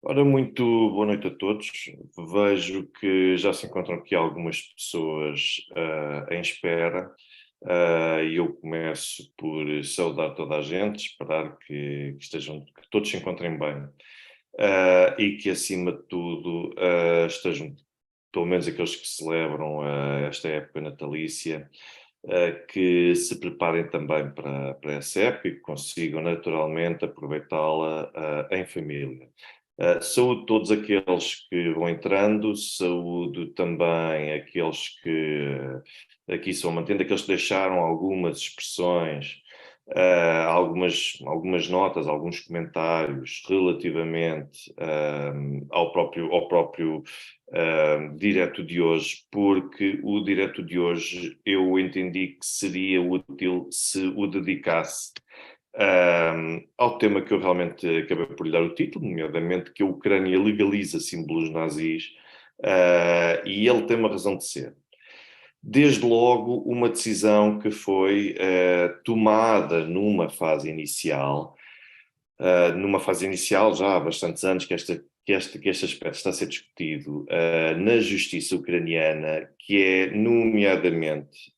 Ora, muito boa noite a todos. Vejo que já se encontram aqui algumas pessoas em espera, e eu começo por saudar toda a gente, esperar que todos se encontrem bem, e que acima de tudo estejam, pelo menos aqueles que celebram esta época natalícia, que se preparem também para essa época e que consigam naturalmente aproveitá-la em família. Saúde todos aqueles que vão entrando, saúde também aqueles que aqui se vão mantendo, aqueles que deixaram algumas expressões, algumas notas, alguns comentários relativamente ao próprio direto de hoje, porque o direto de hoje eu entendi que seria útil se o dedicasse ao tema que eu realmente acabei por lhe dar o título, nomeadamente que a Ucrânia legaliza símbolos nazis, e ele tem uma razão de ser. Desde logo, uma decisão que foi tomada numa fase inicial, já há bastantes anos que este aspecto está a ser discutido na justiça ucraniana, que é, nomeadamente,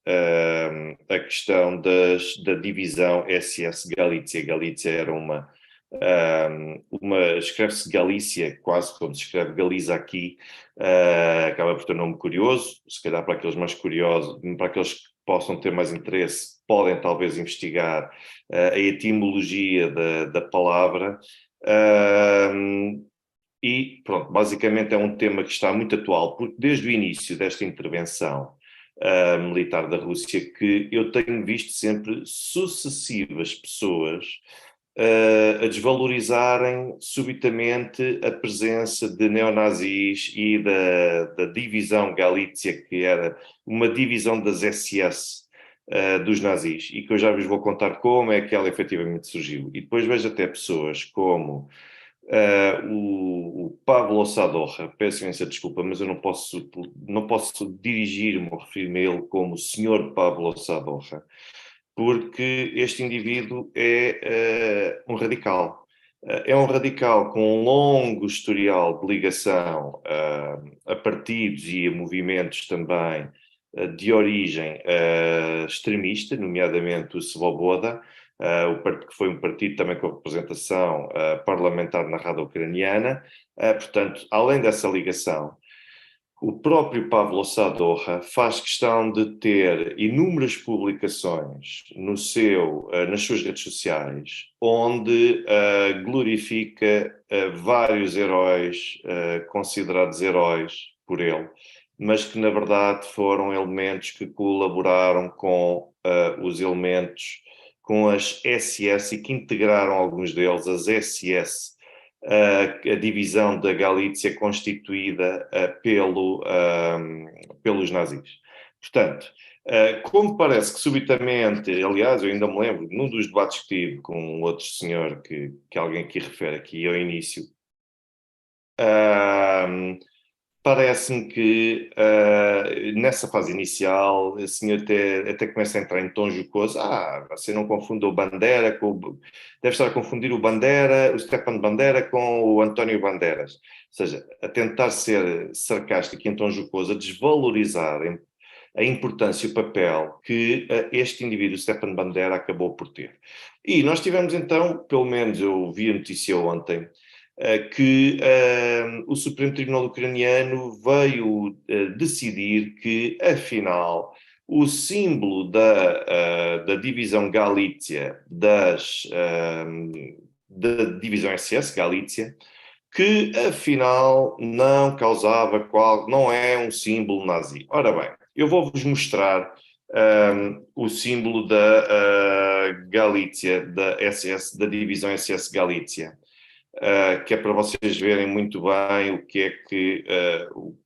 a questão da divisão SS Galícia. Galícia era escreve-se Galícia, quase como se escreve Galiza aqui, acaba por ter um nome curioso, se calhar para aqueles mais curiosos, para aqueles que possam ter mais interesse, podem talvez investigar a etimologia da palavra. E pronto, basicamente é um tema que está muito atual, porque desde o início desta intervenção militar da Rússia, que eu tenho visto sempre sucessivas pessoas a desvalorizarem subitamente a presença de neonazis e da divisão Galícia, que era uma divisão das SS, dos nazis, e que eu já vos vou contar como é que ela efetivamente surgiu. E depois vejo até pessoas como o Pablo Sadorra, peço imensa desculpa, mas eu não posso dirigir-me ou referir-me a ele como o Senhor Pablo Sadorra, porque este indivíduo é um radical. É um radical com um longo historial de ligação a partidos e a movimentos também de origem extremista, nomeadamente o Svoboda, que foi um partido também com representação parlamentar na Rada Ucraniana. Portanto, além dessa ligação, o próprio Pavlo Sadorra faz questão de ter inúmeras publicações nas suas redes sociais, onde glorifica vários heróis considerados heróis por ele, mas que na verdade foram elementos que colaboraram com os elementos, com as SS, e que integraram alguns deles, as SS, a divisão da Galícia constituída pelos nazis. Portanto, como parece que subitamente, aliás, eu ainda me lembro, num dos debates que tive com um outro senhor que alguém aqui refere aqui ao início, parece-me que nessa fase inicial o senhor até começa a entrar em tom jocoso. Você não confunda o Bandera deve estar a confundir o Stepan Bandera com o António Bandeiras. Ou seja, a tentar ser sarcástico e em tom jocoso, a desvalorizar a importância e o papel que este indivíduo, Stepan Bandera, acabou por ter. E nós tivemos então, pelo menos eu vi a notícia ontem, que o Supremo Tribunal Ucraniano veio decidir que, afinal, o símbolo da divisão Galícia, da divisão SS Galícia, que afinal não é um símbolo nazi. Ora bem, eu vou-vos mostrar o símbolo da Galícia, da SS, da divisão SS Galícia. Que é para vocês verem muito bem o que é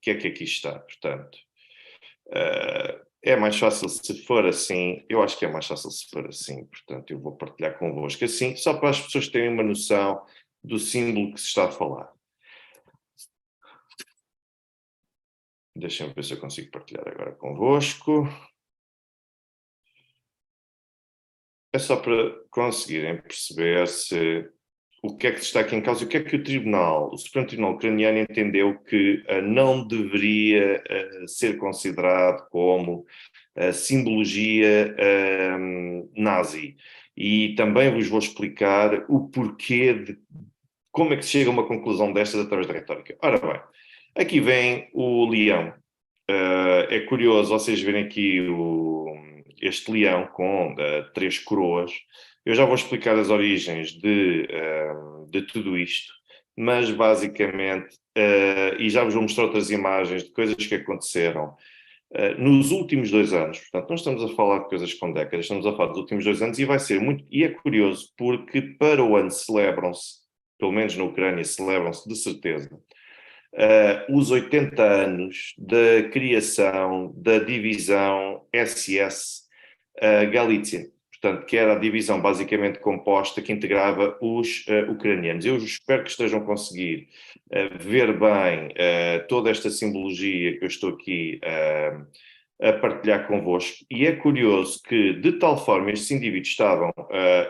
que aqui está. Portanto, é mais fácil se for assim. Eu acho que é mais fácil se for assim. Portanto, eu vou partilhar convosco assim, só para as pessoas terem uma noção do símbolo que se está a falar. Deixem-me ver se eu consigo partilhar agora convosco. É só para conseguirem perceber se o que é que está aqui em causa? O que é que o Supremo Tribunal ucraniano entendeu que não deveria ser considerado como simbologia nazi? E também vos vou explicar o porquê de como é que se chega a uma conclusão destas através da retórica. Ora bem, aqui vem o leão. É curioso vocês verem aqui este leão com 3 coroas. Eu já vou explicar as origens de tudo isto, mas basicamente, e já vos vou mostrar outras imagens de coisas que aconteceram nos últimos 2 anos. Portanto, não estamos a falar de coisas com décadas, estamos a falar dos últimos 2 anos, e vai ser muito. E é curioso porque para o ano celebram-se, pelo menos na Ucrânia, celebram-se de certeza os 80 anos da criação da divisão SS Galícia, portanto, que era a divisão basicamente composta que integrava os ucranianos. Eu espero que estejam a conseguir ver bem toda esta simbologia que eu estou aqui a partilhar convosco, e é curioso que, de tal forma, estes indivíduos estavam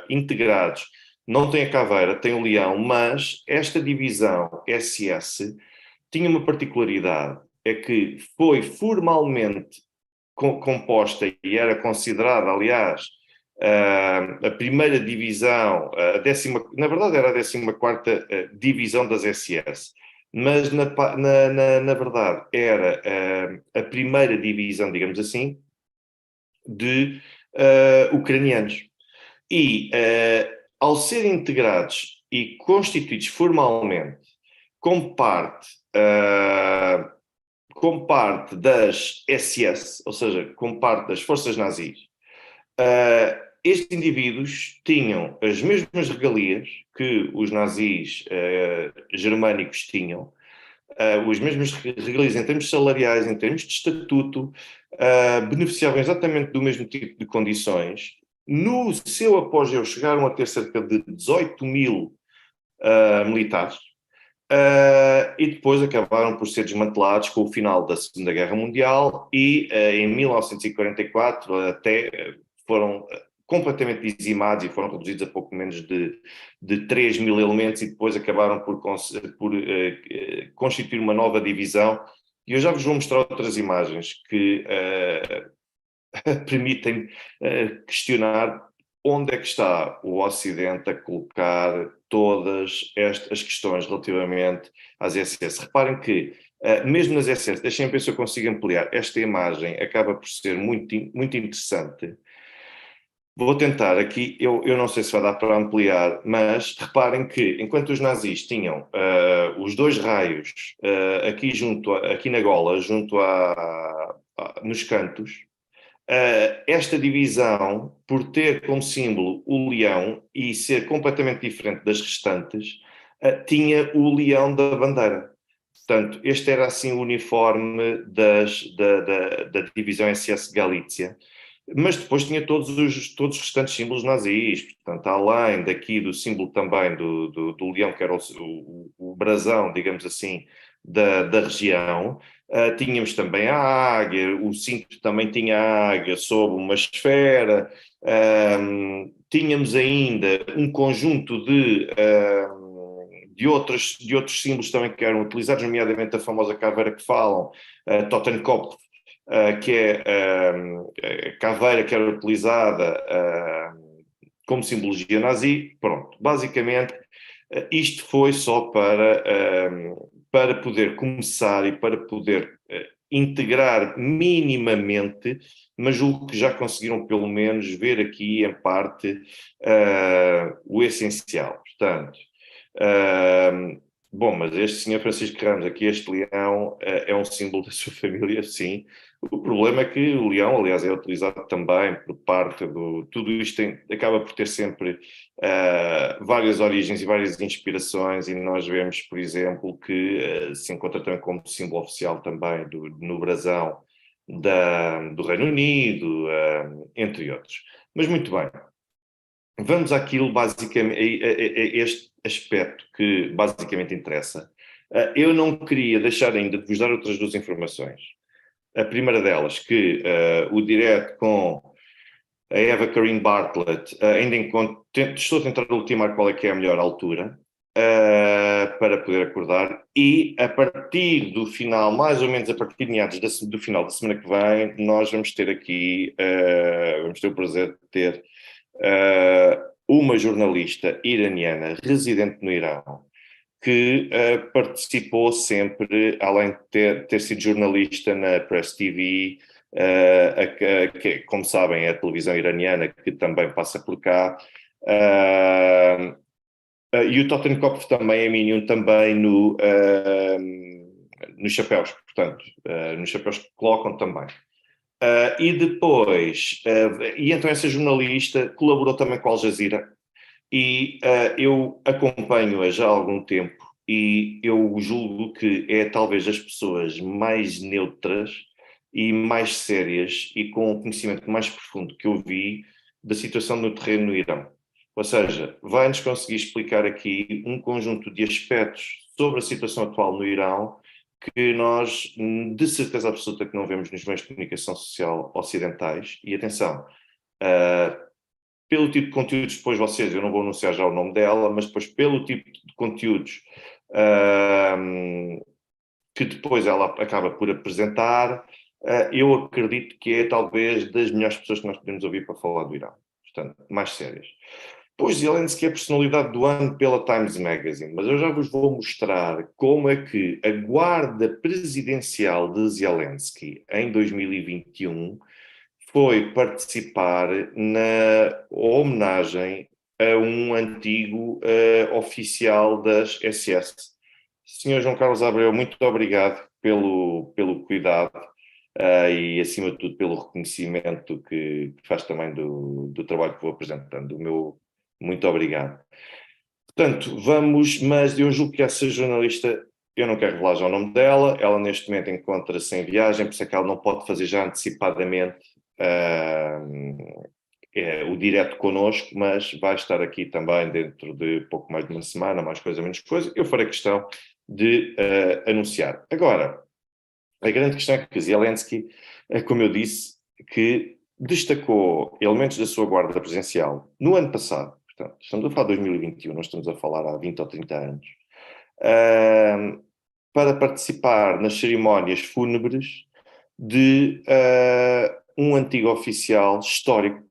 integrados, não tem a caveira, tem o leão, mas esta divisão SS tinha uma particularidade, é que foi formalmente composta e era considerada, aliás, a primeira divisão, na verdade era a 14ª divisão das SS, mas na verdade era a primeira divisão, digamos assim, de ucranianos. E ao serem integrados e constituídos formalmente como parte, como parte das SS, ou seja, como parte das forças nazis, estes indivíduos tinham as mesmas regalias que os nazis germânicos tinham, as mesmas regalias em termos salariais, em termos de estatuto, beneficiavam exatamente do mesmo tipo de condições. No seu apogeu chegaram a ter cerca de 18 mil militares, e depois acabaram por ser desmantelados com o final da Segunda Guerra Mundial e em 1944 até foram completamente dizimados e foram reduzidos a pouco menos de 3 mil elementos, e depois acabaram por constituir uma nova divisão. E eu já vos vou mostrar outras imagens que permitem questionar onde é que está o Ocidente a colocar todas estas questões relativamente às SS. Reparem que, mesmo nas SS, deixem-me ver se eu consigo ampliar, esta imagem acaba por ser muito, muito interessante. Vou tentar aqui, eu não sei se vai dar para ampliar, mas reparem que, enquanto os nazis tinham os 2 raios aqui na gola, nos cantos, esta divisão, por ter como símbolo o leão e ser completamente diferente das restantes, tinha o leão da bandeira. Portanto, este era assim o uniforme da divisão SS Galícia. Mas depois tinha todos os restantes símbolos nazis, portanto, além daqui do símbolo também do leão, que era o brasão, digamos assim, da região. Tínhamos também a águia, o cinto também tinha a águia sob uma esfera. Tínhamos ainda um conjunto de outros símbolos também que eram utilizados, nomeadamente a famosa caveira que falam, Totenkopf, que é a caveira que era utilizada como simbologia nazi. Pronto, basicamente isto foi só para poder começar e para poder integrar minimamente, mas julgo que já conseguiram pelo menos ver aqui em parte o essencial. Portanto, bom, mas este senhor Francisco Ramos, aqui este leão, é um símbolo da sua família, sim. O problema é que o leão, aliás, é utilizado também por parte do... Tudo isto acaba por ter sempre várias origens e várias inspirações, e nós vemos, por exemplo, que se encontra também como símbolo oficial também no brasão do Reino Unido, entre outros. Mas muito bem. Vamos àquilo, basicamente, a este aspecto que basicamente interessa. Eu não queria deixar ainda de vos dar outras 2 informações. A primeira delas, que o direto com a Eva Karine Bartlett, ainda estou a tentar ultimar qual é que é a melhor altura, para poder acordar, e a partir do final, mais ou menos a partir de meados do final da semana que vem, nós vamos ter aqui, vamos ter o prazer de ter uma jornalista iraniana residente no Irão, que participou sempre, além de ter sido jornalista na Press TV, que, como sabem, é a televisão iraniana que também passa por cá, e o Totenkopf também é Minion também nos chapéus, portanto, nos chapéus que colocam também. E depois, e então essa jornalista colaborou também com a Al Jazeera, e eu acompanho-a já há algum tempo, e eu julgo que é talvez das pessoas mais neutras e mais sérias e com um conhecimento mais profundo que eu vi da situação no terreno no Irão. Ou seja, vai-nos conseguir explicar aqui um conjunto de aspectos sobre a situação atual no Irão que nós, de certeza absoluta, que não vemos nos meios de comunicação social ocidentais. E atenção, pelo tipo de conteúdos, depois vocês, eu não vou anunciar já o nome dela, mas depois pelo tipo de conteúdos que depois ela acaba por apresentar, eu acredito que é talvez das melhores pessoas que nós podemos ouvir para falar do Irão. Portanto, mais sérias. Pois Zelensky é a personalidade do ano pela Times Magazine, mas eu já vos vou mostrar como é que a guarda presidencial de Zelensky em 2021 foi participar na homenagem a um antigo oficial das SS. Senhor João Carlos Abreu, muito obrigado pelo cuidado e, acima de tudo, pelo reconhecimento que faz também do trabalho que vou apresentando. O meu muito obrigado. Portanto, vamos, mas eu julgo que essa jornalista, eu não quero revelar já o nome dela, ela neste momento encontra-se em viagem, por isso é que ela não pode fazer já antecipadamente o direto connosco, mas vai estar aqui também dentro de pouco mais de uma semana, mais coisa, menos coisa. Eu farei questão de anunciar. Agora, a grande questão é que Zelensky, como eu disse, que destacou elementos da sua guarda presidencial no ano passado, portanto, estamos a falar de 2021, nós estamos a falar há 20 ou 30 anos, para participar nas cerimónias fúnebres de um antigo oficial histórico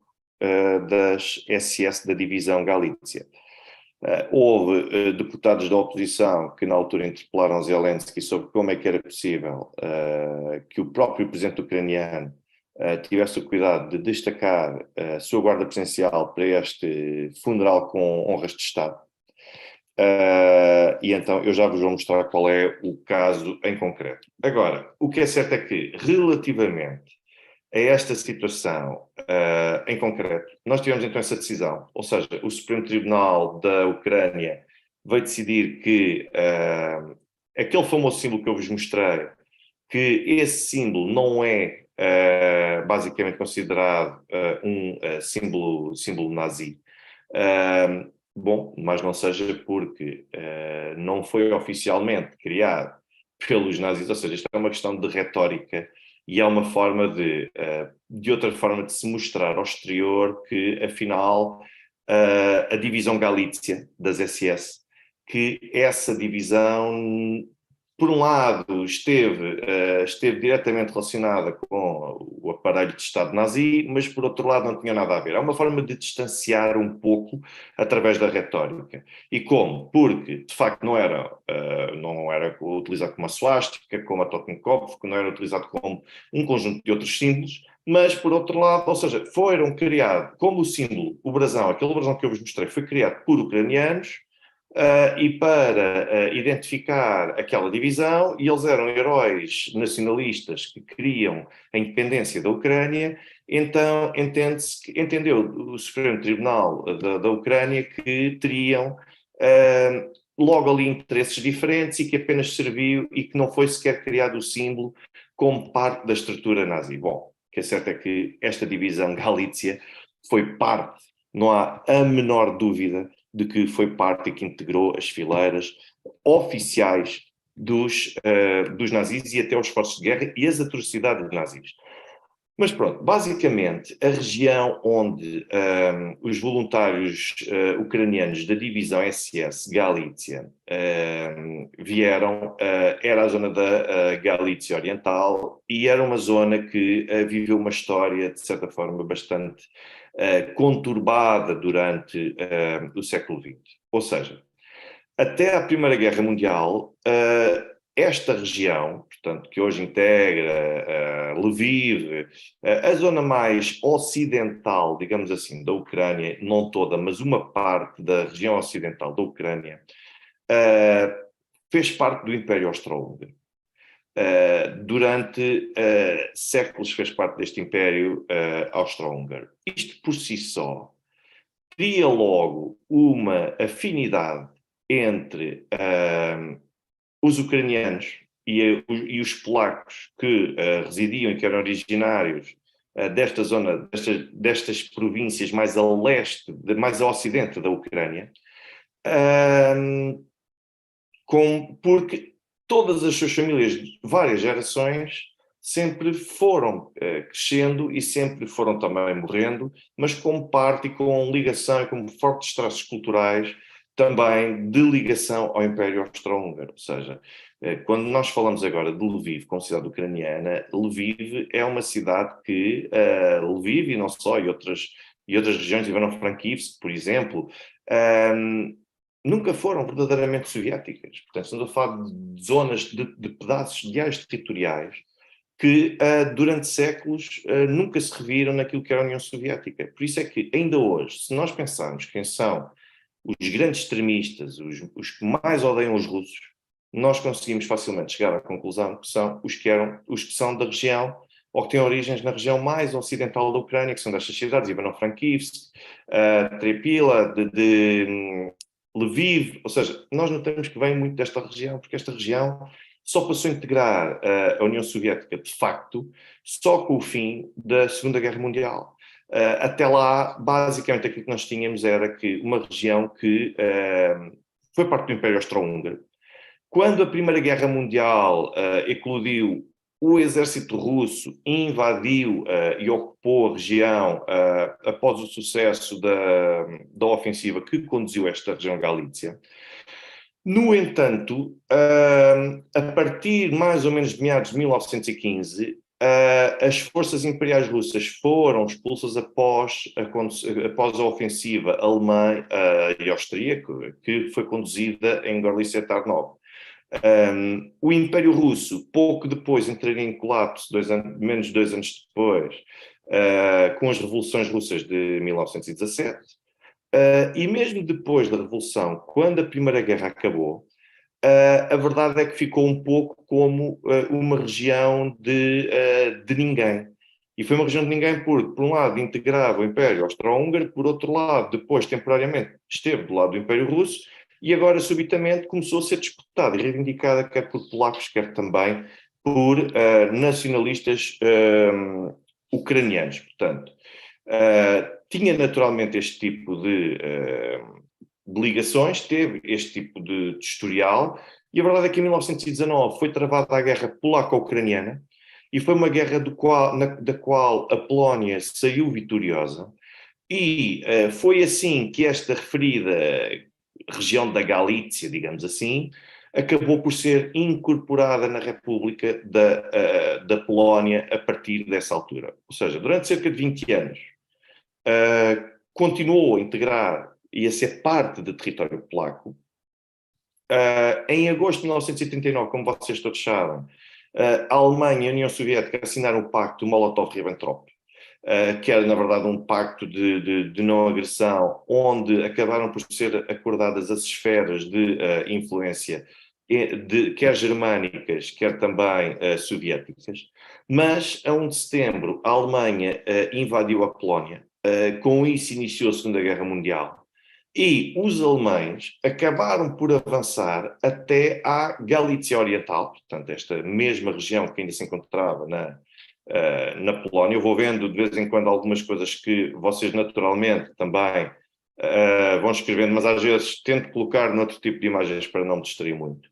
das SS da divisão Galícia. Houve deputados da oposição que na altura interpelaram Zelensky sobre como é que era possível que o próprio presidente ucraniano tivesse o cuidado de destacar a sua guarda presidencial para este funeral com honras de Estado. E então eu já vos vou mostrar qual é o caso em concreto. Agora, o que é certo é que, relativamente a esta situação em concreto, nós tivemos então essa decisão, ou seja, o Supremo Tribunal da Ucrânia veio decidir que aquele famoso símbolo que eu vos mostrei, que esse símbolo não é basicamente considerado um símbolo nazi. Bom, mas não seja porque não foi oficialmente criado pelos nazis, ou seja, isto é uma questão de retórica e é uma forma de outra forma de se mostrar ao exterior que, afinal, a divisão Galícia das SS, que essa divisão, por um lado, esteve diretamente relacionada com o aparelho de Estado nazi, mas por outro lado não tinha nada a ver. É uma forma de distanciar um pouco através da retórica. E como? Porque, de facto, não era utilizado como a suástica, como a Totenkopf, que não era utilizado como um conjunto de outros símbolos, mas, por outro lado, ou seja, foram criados como o símbolo, o brasão, aquele brasão que eu vos mostrei, foi criado por ucranianos, e para identificar aquela divisão, e eles eram heróis nacionalistas que queriam a independência da Ucrânia, então entendeu o Supremo Tribunal da Ucrânia que teriam logo ali interesses diferentes e que apenas serviu e que não foi sequer criado o símbolo como parte da estrutura nazi. Bom, o que é certo é que esta divisão Galícia foi parte, não há a menor dúvida de que foi parte e que integrou as fileiras oficiais dos nazis e até os esforços de guerra e as atrocidades nazis. Mas pronto, basicamente, a região onde os voluntários ucranianos da divisão SS Galícia vieram era a zona da Galícia Oriental, e era uma zona que viveu uma história, de certa forma, bastante conturbada durante o século XX. Ou seja, até à Primeira Guerra Mundial, esta região, portanto, que hoje integra Lviv, a zona mais ocidental, digamos assim, da Ucrânia, não toda, mas uma parte da região ocidental da Ucrânia, fez parte do Império Austro-Húngaro. Durante séculos fez parte deste Império Austro-Húngaro. Isto por si só cria logo uma afinidade entre os ucranianos e os polacos que residiam e que eram originários desta zona, destas províncias mais a leste, mais a ocidente da Ucrânia, porque todas as suas famílias, várias gerações, sempre foram crescendo e sempre foram também morrendo, mas como parte e com ligação e com fortes traços culturais também de ligação ao Império Austro-Húngaro. Ou seja, quando nós falamos agora de Lviv como cidade ucraniana, Lviv é uma cidade que, Lviv e não só, e outras regiões, Ivano-Frankivsk, por exemplo, nunca foram verdadeiramente soviéticas. Portanto, estamos a falar de zonas, de pedaços de áreas territoriais que durante séculos nunca se reviram naquilo que era a União Soviética. Por isso é que, ainda hoje, se nós pensarmos quem são os grandes extremistas, os que mais odeiam os russos, nós conseguimos facilmente chegar à conclusão que são os que são da região, ou que têm origens na região mais ocidental da Ucrânia, que são destas cidades, Ivano-Frankivsk, Trepila, de Lviv. Ou seja, nós notamos que vem muito desta região, porque esta região só passou a integrar a União Soviética, de facto, só com o fim da Segunda Guerra Mundial. Até lá, basicamente, aquilo que nós tínhamos era que uma região que foi parte do Império Austro-Húngaro. Quando a Primeira Guerra Mundial eclodiu, o exército russo invadiu e ocupou a região após o sucesso da ofensiva que conduziu esta região Galícia. No entanto, a partir mais ou menos de meados de 1915, as forças imperiais russas foram expulsas após a ofensiva alemã e austríaca, que foi conduzida em Gorlice-Tarnów. O Império Russo, pouco depois, entraria em colapso, menos de 2 anos depois, com as revoluções russas de 1917. E mesmo depois da Revolução, quando a Primeira Guerra acabou, a verdade é que ficou um pouco como uma região de ninguém. E foi uma região de ninguém porque, por um lado, integrava o Império Austro-Húngaro, por outro lado, depois, temporariamente, esteve do lado do Império Russo, e agora, subitamente, começou a ser disputada e reivindicada quer por polacos, quer também por nacionalistas ucranianos. Portanto, tinha naturalmente este tipo de ligações, teve este tipo de historial, e a verdade é que em 1919 foi travada a guerra polaco-ucraniana, e foi uma guerra da qual a Polónia saiu vitoriosa, e foi assim que esta referida região da Galícia, digamos assim, acabou por ser incorporada na República da Polónia a partir dessa altura. Ou seja, durante cerca de 20 anos, continuou a integrar e a ser parte do território polaco. Em agosto de 1939, como vocês todos sabem, a Alemanha e a União Soviética assinaram o pacto Molotov-Ribbentrop, que era, na verdade, um pacto de não agressão, onde acabaram por ser acordadas as esferas de influência, quer germânicas, quer também soviéticas. Mas, a 1 de setembro, a Alemanha invadiu a Polónia. Com isso iniciou a Segunda Guerra Mundial. E os alemães acabaram por avançar até à Galícia Oriental, portanto, esta mesma região que ainda se encontrava na Polónia. Eu vou vendo de vez em quando algumas coisas que vocês naturalmente também vão escrevendo, mas às vezes tento colocar noutro tipo de imagens para não me distrair muito.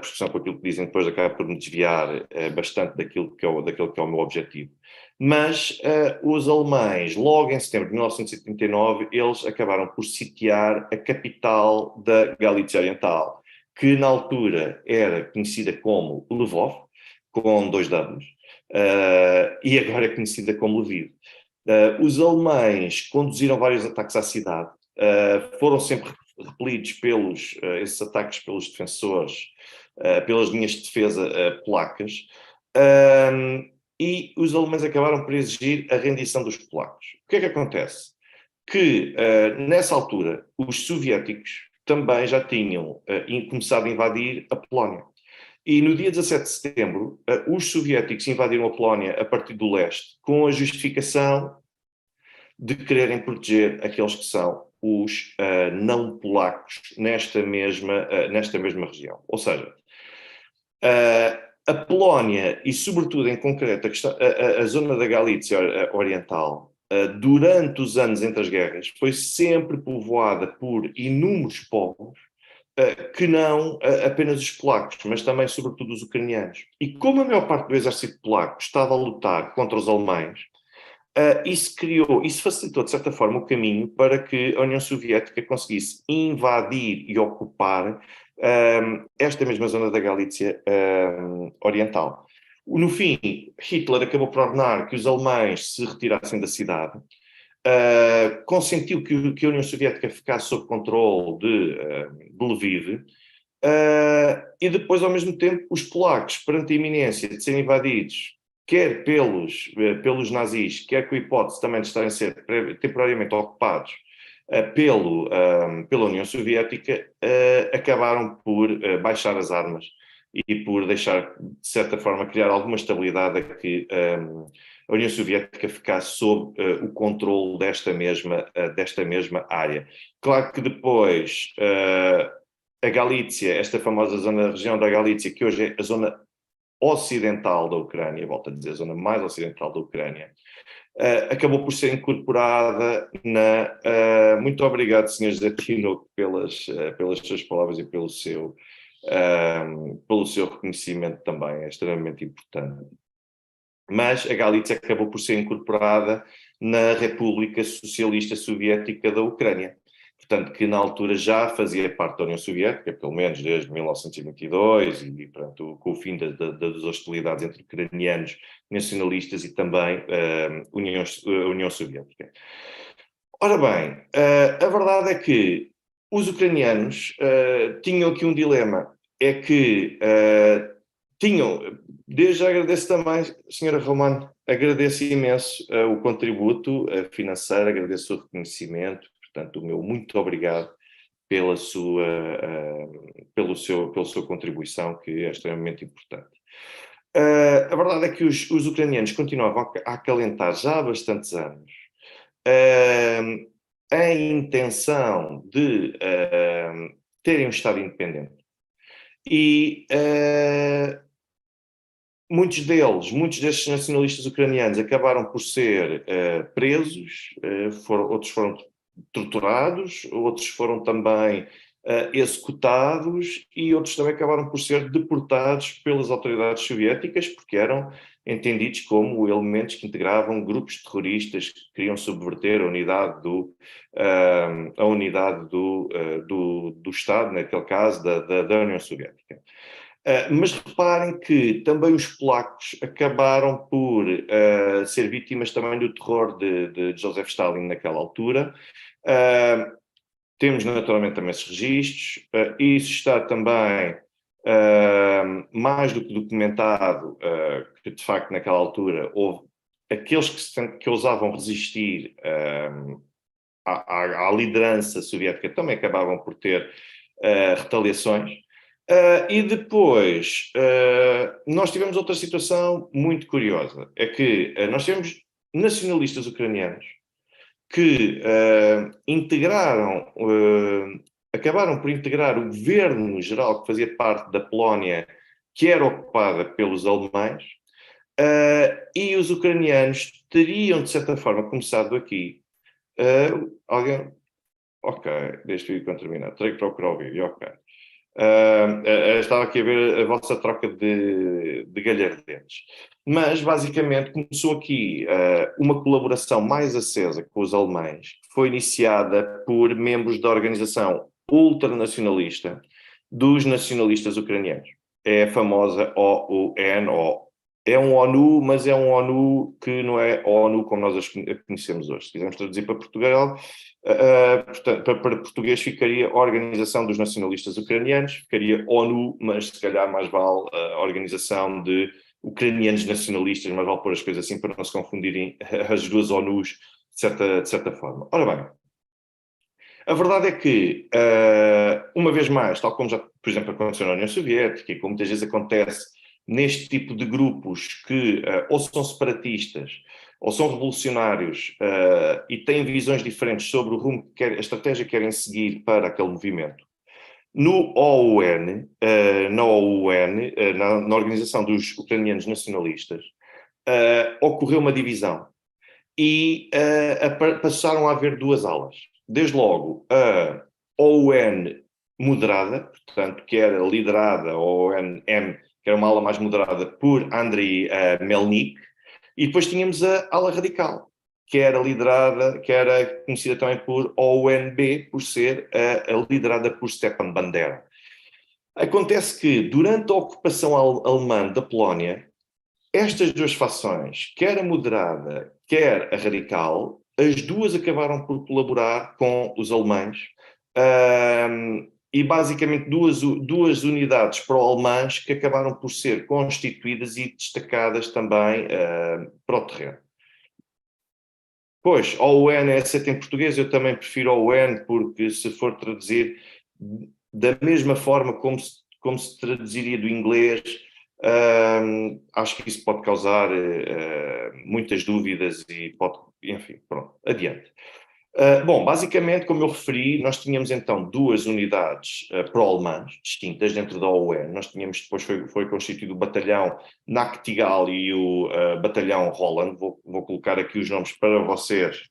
porque senão com aquilo que dizem depois acaba por me desviar bastante daquilo que é o meu objetivo. Mas os alemães, logo em setembro de 1939, eles acabaram por sitiar a capital da Galícia Oriental, que na altura era conhecida como Lvov, com 2 Ws, e agora é conhecida como Lviv. Os alemães conduziram vários ataques à cidade, foram sempre repelidos esses ataques pelos defensores, pelas linhas de defesa polacas, e os alemães acabaram por exigir a rendição dos polacos. O que é que acontece? Que, nessa altura, os soviéticos também já tinham começado a invadir a Polónia. E no dia 17 de setembro, os soviéticos invadiram a Polónia a partir do leste, com a justificação de quererem proteger aqueles que são os não polacos nesta mesma região. Ou seja, a Polónia, e sobretudo em concreto a zona da Galícia Oriental, durante os anos entre as guerras, foi sempre povoada por inúmeros povos, que não apenas os polacos, mas também, sobretudo, os ucranianos. E como a maior parte do exército polaco estava a lutar contra os alemães, isso facilitou, de certa forma, o caminho para que a União Soviética conseguisse invadir e ocupar esta mesma zona da Galícia Oriental. No fim, Hitler acabou por ordenar que os alemães se retirassem da cidade, consentiu que a União Soviética ficasse sob controle de Lviv, e depois, ao mesmo tempo, os polacos, perante a iminência de serem invadidos, quer pelos nazis, quer com a hipótese também de estarem a ser temporariamente ocupados pela União Soviética, acabaram por baixar as armas e por deixar, de certa forma, criar alguma estabilidade a que a União Soviética ficasse sob o controle desta mesma área. Claro que depois a Galícia, esta famosa região da Galícia, que hoje é a zona ocidental da Ucrânia, volto a dizer, a zona mais ocidental da Ucrânia, acabou por ser incorporada muito obrigado, Sr. José Tinoco, pelas suas palavras e pelo seu reconhecimento também, é extremamente importante. Mas a Galícia acabou por ser incorporada na República Socialista Soviética da Ucrânia, portanto, que na altura já fazia parte da União Soviética, pelo menos desde 1922, e portanto, com o fim das hostilidades entre ucranianos nacionalistas e também União Soviética. Ora bem, a verdade é que os ucranianos tinham aqui um dilema, é que desde já agradeço também, Sra. Romano, agradeço imenso o contributo financeiro, agradeço o reconhecimento, portanto, o meu muito obrigado pela sua contribuição, que é extremamente importante. A verdade é que os ucranianos continuavam a acalentar já há bastantes anos a intenção de terem um Estado independente. E muitos destes nacionalistas ucranianos acabaram por ser presos, outros foram torturados, outros foram também executados e outros também acabaram por ser deportados pelas autoridades soviéticas porque eram entendidos como elementos que integravam grupos terroristas que queriam subverter a unidade do Estado, naquele caso da União Soviética. Mas reparem que também os polacos acabaram por ser vítimas também do terror de Joseph Stalin naquela altura. Temos naturalmente também esses registros. Isso está também mais do que documentado, que de facto naquela altura houve aqueles que ousavam resistir à liderança soviética também acabavam por ter retaliações. E depois, nós tivemos outra situação muito curiosa, é que nós tivemos nacionalistas ucranianos que acabaram por integrar o governo geral que fazia parte da Polónia, que era ocupada pelos alemães, e os ucranianos teriam, de certa forma, começado aqui. Alguém? Ok, deixa eu ir terminar. Terei que procurar o vídeo, ok. Estava aqui a ver a vossa troca de galhardetes. Mas, basicamente, começou aqui uma colaboração mais acesa com os alemães, que foi iniciada por membros da organização ultranacionalista dos nacionalistas ucranianos. É a famosa OUN, é um ONU, mas é um ONU que não é a ONU como nós a conhecemos hoje. Se quisermos traduzir para Portugal, portanto, para português ficaria Organização dos Nacionalistas Ucranianos, ficaria ONU, mas se calhar mais vale a Organização de Ucranianos Nacionalistas, mais vale pôr as coisas assim para não se confundirem as duas ONUs de certa forma. Ora bem, a verdade é que, uma vez mais, tal como já, por exemplo, aconteceu na União Soviética, e como muitas vezes acontece neste tipo de grupos que ou são separatistas, ou são revolucionários, e têm visões diferentes sobre o rumo a estratégia que querem seguir para aquele movimento. No OUN, na Organização dos Ucranianos Nacionalistas, ocorreu uma divisão e passaram a haver duas alas. Desde logo, a OUN moderada, portanto, que era liderada, a OUN-M, que era uma ala mais moderada, por Andrei Melnik, e depois tínhamos a ala radical, que era liderada, que era conhecida também por OUN-B, por ser liderada por Stepan Bandera. Acontece que, durante a ocupação alemã da Polónia, estas duas fações, quer a moderada, quer a radical, as duas acabaram por colaborar com os alemães, e basicamente duas unidades pró-alemãs que acabaram por ser constituídas e destacadas também para o terreno. Pois, OUN é aceito em português, eu também prefiro OUN, porque se for traduzir da mesma forma como se traduziria do inglês, acho que isso pode causar muitas dúvidas e pode, enfim, pronto, adiante. Bom, basicamente, como eu referi, nós tínhamos então duas unidades pró-alemãs distintas dentro da OUN. Nós tínhamos, depois foi constituído o batalhão Nachtigall e o batalhão Holland. Vou colocar aqui os nomes para vocês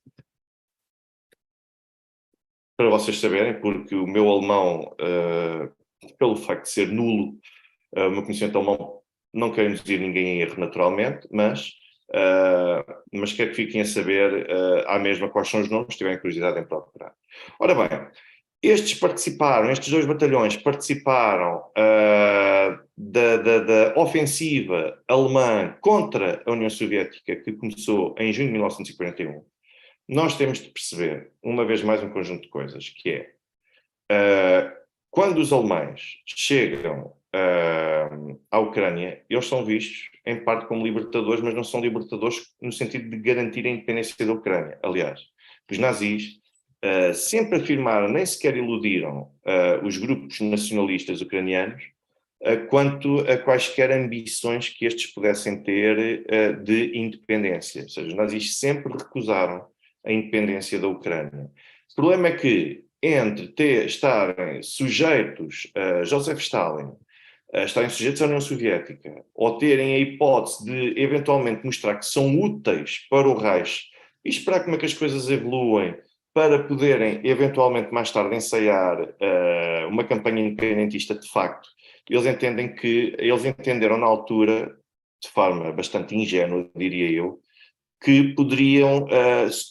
saberem, porque o meu alemão, pelo facto de ser nulo, o meu conhecimento alemão não quer induzir ninguém em erro naturalmente, mas quero que fiquem a saber à mesma quais são os nomes, se tiverem curiosidade em procurar. Ora bem, estes dois batalhões participaram da ofensiva alemã contra a União Soviética, que começou em junho de 1941. Nós temos de perceber, uma vez mais, um conjunto de coisas, que é, quando os alemães chegam à Ucrânia, eles são vistos, em parte, como libertadores, mas não são libertadores no sentido de garantir a independência da Ucrânia. Aliás, os nazis sempre afirmaram, nem sequer iludiram os grupos nacionalistas ucranianos quanto a quaisquer ambições que estes pudessem ter de independência. Ou seja, os nazis sempre recusaram a independência da Ucrânia. O problema é que, entre estarem sujeitos a Joseph Stalin, estarem sujeitos à União Soviética, ou terem a hipótese de eventualmente mostrar que são úteis para o Reich e esperar como é que as coisas evoluem para poderem eventualmente mais tarde ensaiar uma campanha independentista de facto, eles entenderam na altura, de forma bastante ingênua, diria eu, que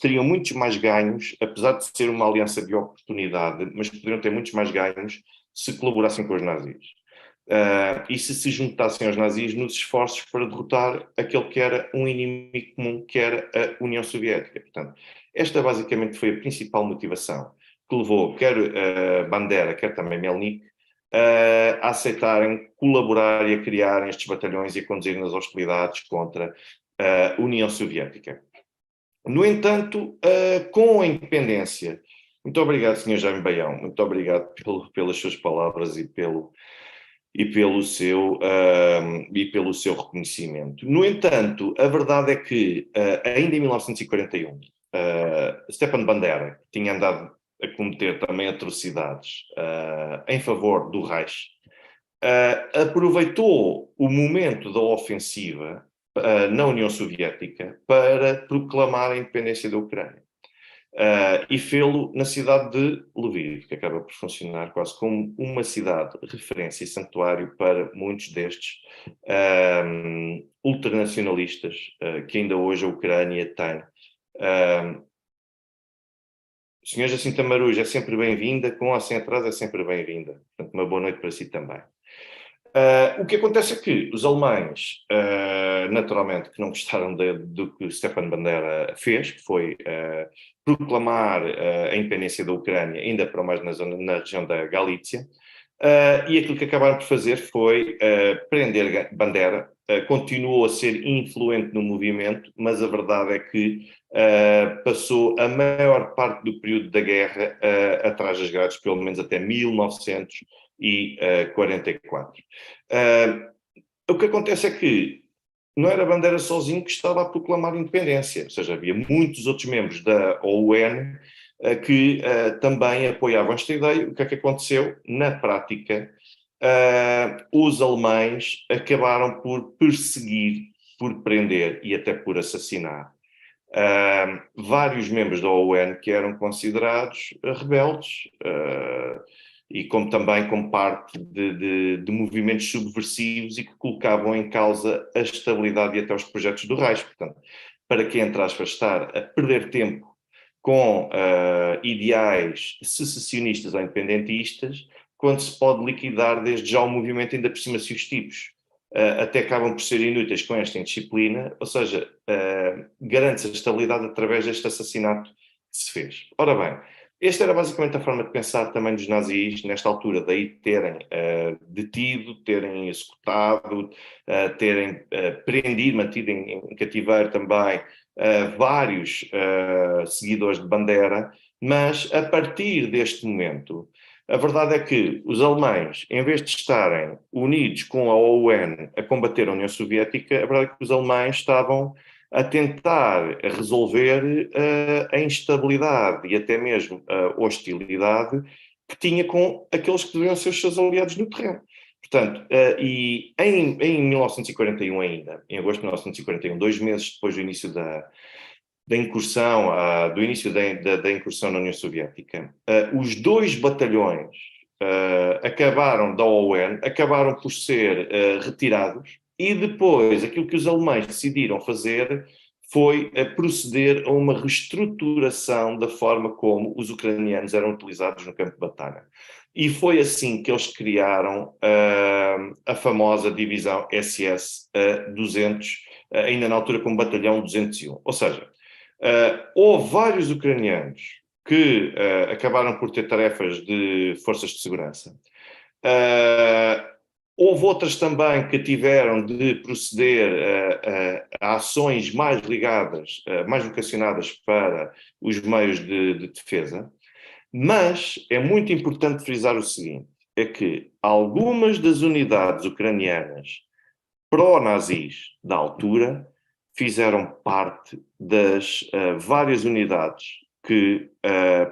teriam muitos mais ganhos, apesar de ser uma aliança de oportunidade, mas poderiam ter muitos mais ganhos se colaborassem com os nazis. E se juntassem aos nazis nos esforços para derrotar aquele que era um inimigo comum, que era a União Soviética. Portanto, esta basicamente foi a principal motivação que levou quer Bandera, quer também Melnik, a aceitarem colaborar e a criarem estes batalhões e a conduzirem as hostilidades contra a União Soviética. No entanto, com a independência, muito obrigado, Sr. Jaime Baião, muito obrigado pelas suas palavras e pelo seu reconhecimento. No entanto, a verdade é que, ainda em 1941, Stepan Bandera, que tinha andado a cometer também atrocidades em favor do Reich, aproveitou o momento da ofensiva na União Soviética para proclamar a independência da Ucrânia. e fê-lo na cidade de Lviv, que acaba por funcionar quase como uma cidade referência e santuário para muitos destes ultranacionalistas que ainda hoje a Ucrânia tem. Senhor Jacinta Maruja, é sempre bem-vinda, com ou sem atraso é sempre bem-vinda. Portanto, uma boa noite para si também. O que acontece é que os alemães, naturalmente, que não gostaram do que Stepan Bandera fez, que foi proclamar a independência da Ucrânia, ainda para mais na região da Galícia, e aquilo que acabaram por fazer foi prender Bandera. Continuou a ser influente no movimento, mas a verdade é que passou a maior parte do período da guerra atrás das grades, pelo menos até 1944. O que acontece é que não era Bandera sozinho que estava a proclamar a independência, ou seja, havia muitos outros membros da OUN que também apoiavam esta ideia. O que é que aconteceu? Na prática, os alemães acabaram por perseguir, por prender e até por assassinar vários membros da OUN que eram considerados rebeldes, e como também como parte de movimentos subversivos e que colocavam em causa a estabilidade e até os projetos do Reich. Portanto, para que, entre aspas, estar a perder tempo com ideais secessionistas ou independentistas, quando se pode liquidar desde já o movimento, ainda por cima se os tipos até acabam por ser inúteis com esta indisciplina, ou seja, garante-se a estabilidade através deste assassinato que se fez. Ora bem, esta era basicamente a forma de pensar também dos nazis, nesta altura, daí terem detido, terem executado, terem prendido, mantido em cativeiro também vários seguidores de Bandera, mas a partir deste momento, a verdade é que os alemães, em vez de estarem unidos com a OUN a combater a União Soviética, a verdade é que os alemães estavam a tentar resolver a instabilidade e até mesmo a hostilidade que tinha com aqueles que deveriam ser os seus aliados no terreno. Portanto, e em 1941 ainda, em agosto de 1941, 2 meses depois do início da incursão, do início da incursão na União Soviética, os 2 batalhões acabaram da OUN, acabaram por ser retirados, e depois aquilo que os alemães decidiram fazer foi proceder a uma reestruturação da forma como os ucranianos eram utilizados no campo de batalha. E foi assim que eles criaram a famosa divisão SS-200, ainda na altura como batalhão 201. Ou seja, houve vários ucranianos que acabaram por ter tarefas de forças de segurança. Houve outras também que tiveram de proceder a ações mais ligadas, mais vocacionadas para os meios de defesa, mas é muito importante frisar o seguinte, é que algumas das unidades ucranianas pró-nazis da altura fizeram parte das várias unidades que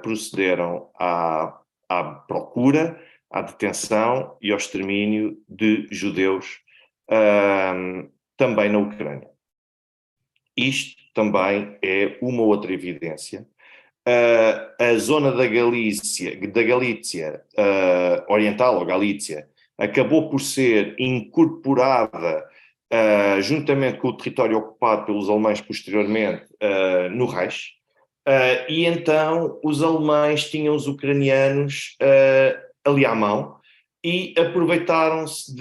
procederam à procura, à detenção e ao extermínio de judeus também na Ucrânia. Isto também é uma outra evidência. A zona da Galícia Oriental, ou Galícia, acabou por ser incorporada juntamente com o território ocupado pelos alemães posteriormente no Reich, e então os alemães tinham os ucranianos ali à mão e aproveitaram-se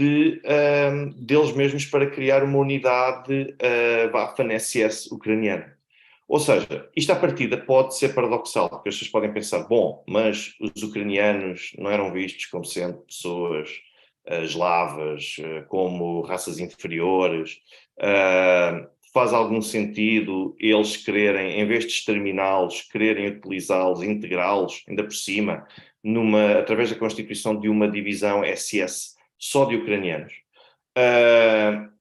deles mesmos para criar uma unidade Waffen-SS ucraniana. Ou seja, isto à partida pode ser paradoxal, porque as pessoas podem pensar, bom, mas os ucranianos não eram vistos como sendo pessoas eslavas, como raças inferiores. Faz algum sentido eles quererem, em vez de exterminá-los, quererem utilizá-los, integrá-los, ainda por cima, através da constituição de uma divisão SS só de ucranianos?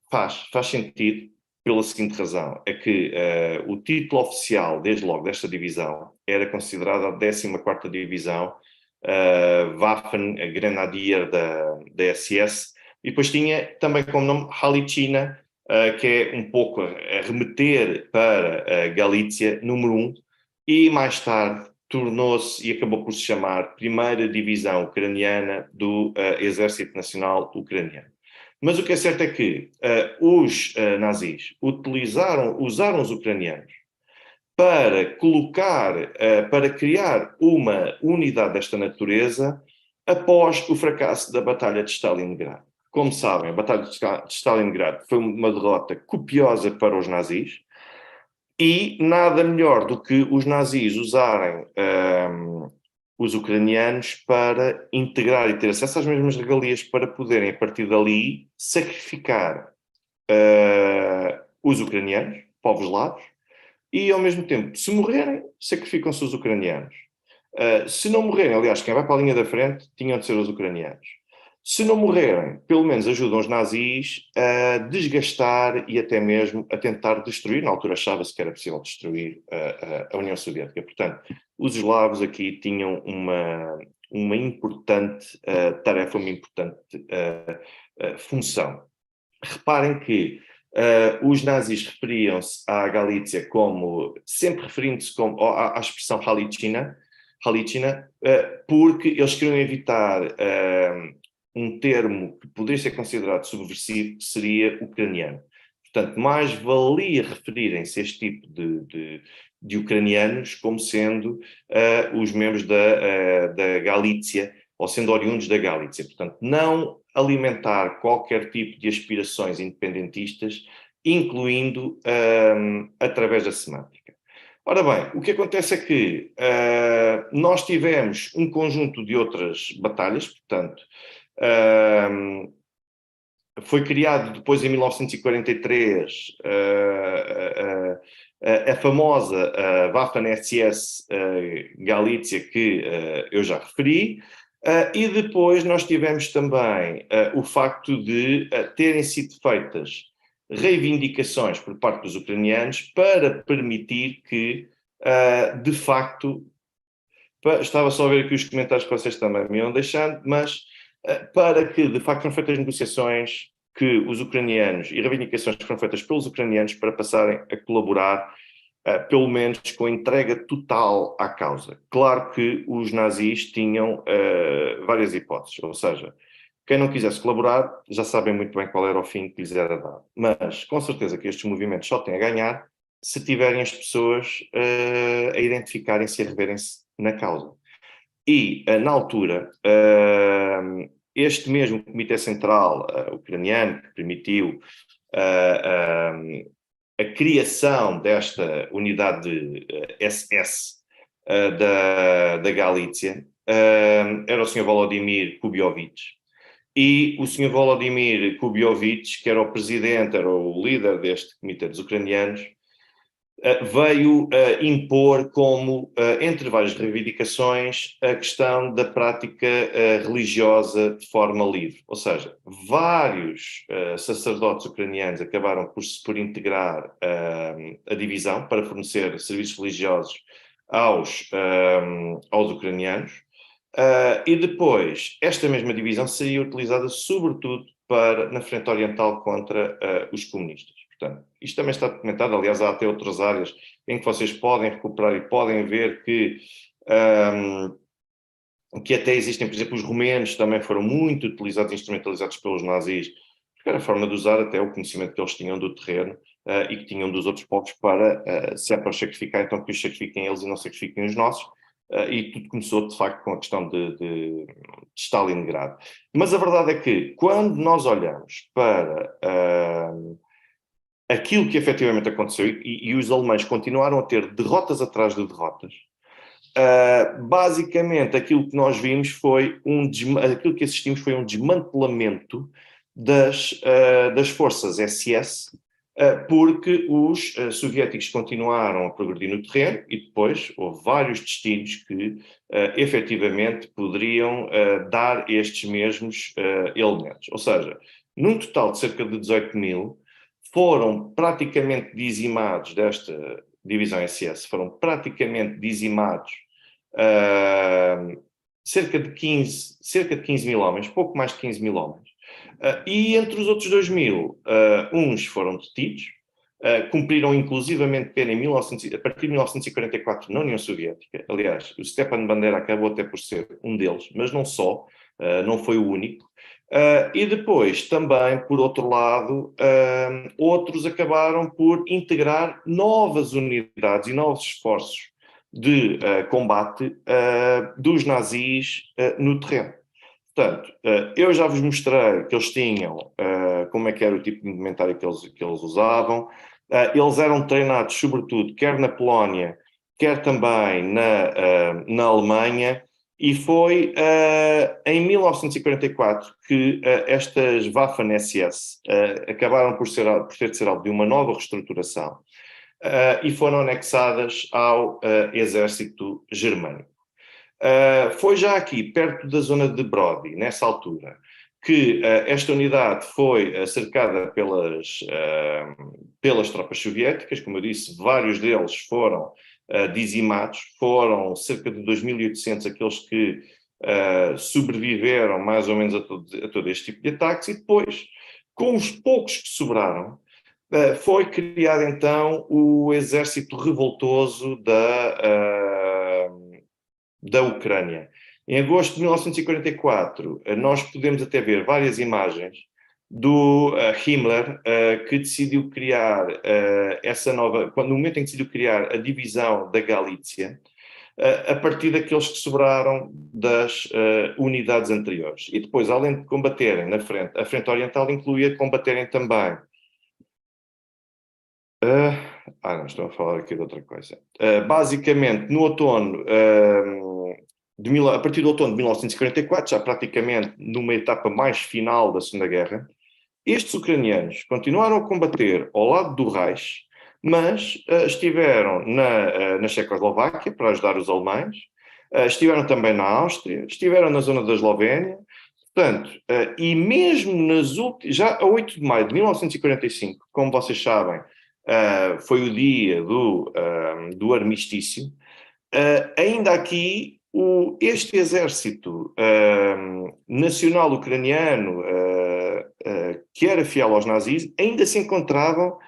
Faz sentido, pela seguinte razão, é que o título oficial, desde logo, desta divisão, era considerada a 14ª Divisão Waffen Grenadier da SS, e depois tinha também como nome Halichina, que é um pouco a remeter para a Galícia número 1, e mais tarde tornou-se e acabou por se chamar Primeira Divisão Ucraniana do Exército Nacional Ucraniano. Mas o que é certo é que os nazis usaram os ucranianos para para criar uma unidade desta natureza após o fracasso da Batalha de Stalingrado. Como sabem, a Batalha de Stalingrado foi uma derrota copiosa para os nazis, e nada melhor do que os nazis usarem os ucranianos para integrar e ter acesso às mesmas regalias para poderem, a partir dali, sacrificar os ucranianos, povos eslavos, e ao mesmo tempo, se morrerem, sacrificam-se os ucranianos. Se não morrerem, aliás, quem vai para a linha da frente tinham de ser os ucranianos. Se não morrerem, pelo menos ajudam os nazis a desgastar e até mesmo a tentar destruir. Na altura achava-se que era possível destruir a União Soviética. Portanto, os eslavos aqui tinham uma importante tarefa, uma importante função. Reparem que os nazis referiam-se à Galícia como, sempre referindo-se à expressão Halicina, porque eles queriam evitar um termo que poderia ser considerado subversivo, que seria ucraniano. Portanto, mais valia referirem-se a este tipo de ucranianos como sendo os membros da Galícia, ou sendo oriundos da Galícia. Portanto, não alimentar qualquer tipo de aspirações independentistas, incluindo através da semântica. Ora bem, o que acontece é que nós tivemos um conjunto de outras batalhas, portanto, foi criado depois em 1943 a famosa Waffen-SS Galícia, que eu já referi, e depois nós tivemos também o facto de terem sido feitas reivindicações por parte dos ucranianos para permitir que, de facto, estava só a ver aqui os comentários que vocês também me iam deixando, mas para que, de facto, foram feitas negociações que os ucranianos, e reivindicações que foram feitas pelos ucranianos para passarem a colaborar, pelo menos com a entrega total à causa. Claro que os nazis tinham várias hipóteses, ou seja, quem não quisesse colaborar já sabem muito bem qual era o fim que lhes era dado. Mas, com certeza que estes movimentos só têm a ganhar se tiverem as pessoas a identificarem-se e a reverem-se na causa. E, na altura, este mesmo Comitê Central ucraniano, que permitiu a criação desta unidade de SS da Galícia, era o Sr. Volodymyr Kubiovich. E o Sr. Volodymyr Kubiovich, que era o presidente, era o líder deste Comitê dos Ucranianos, veio impor como, entre várias reivindicações, a questão da prática religiosa de forma livre. Ou seja, vários sacerdotes ucranianos acabaram por integrar a divisão para fornecer serviços religiosos aos ucranianos, e depois esta mesma divisão seria utilizada sobretudo na frente oriental contra os comunistas. Portanto, isto também está documentado, aliás, há até outras áreas em que vocês podem recuperar e podem ver que até existem, por exemplo, os romenos também foram muito utilizados e instrumentalizados pelos nazis, porque era a forma de usar até o conhecimento que eles tinham do terreno e que tinham dos outros povos para, se é para os sacrificar, então que os sacrifiquem eles e não sacrifiquem os nossos. E tudo começou, de facto, com a questão de Stalingrado. Mas a verdade é que, quando nós olhamos para aquilo que efetivamente aconteceu, e os alemães continuaram a ter derrotas atrás de derrotas, basicamente aquilo que nós vimos foi aquilo que assistimos foi um desmantelamento das forças SS, porque os soviéticos continuaram a progredir no terreno e depois houve vários destinos que efetivamente poderiam dar estes mesmos elementos. Ou seja, num total de cerca de 18 mil, foram praticamente dizimados desta divisão SS, foram praticamente dizimados cerca de 15 mil homens, pouco mais de 15 mil homens. E entre os outros 2 mil, uns foram detidos, cumpriram inclusivamente pena a partir de 1944 na União Soviética. Aliás, o Stepan Bandera acabou até por ser um deles, mas não só, não foi o único. E depois, também, por outro lado, outros acabaram por integrar novas unidades e novos esforços de combate dos nazis no terreno. Portanto, eu já vos mostrei que eles tinham, como é que era o tipo de indumentário que eles usavam. Eles eram treinados, sobretudo, quer na Polónia, quer também na Alemanha, e foi em 1944 que estas Waffen-SS acabaram por ter de ser alvo de uma nova reestruturação e foram anexadas ao exército germânico. Foi já aqui, perto da zona de Brody, nessa altura, que esta unidade foi cercada pelas tropas soviéticas. Como eu disse, vários deles foram dizimados, foram cerca de 2.800 aqueles que sobreviveram mais ou menos a todo este tipo de ataques, e depois, com os poucos que sobraram, foi criado então o exército revoltoso da Ucrânia. Em agosto de 1944, nós podemos até ver várias imagens do Himmler, que decidiu criar essa nova, no momento em que decidiu criar a divisão da Galícia, a partir daqueles que sobraram das unidades anteriores. E depois, além de combaterem na frente, a frente oriental incluía combaterem também. Não, estou a falar aqui de outra coisa. Basicamente, no outono, a partir do outono de 1944, já praticamente numa etapa mais final da Segunda Guerra, estes ucranianos continuaram a combater ao lado do Reich, mas estiveram na Checoslováquia para ajudar os alemães, estiveram também na Áustria, estiveram na zona da Eslovénia. Portanto, e mesmo já a 8 de maio de 1945, como vocês sabem, foi o dia do armistício, ainda aqui este exército nacional ucraniano, que era fiel aos nazis, ainda se encontravam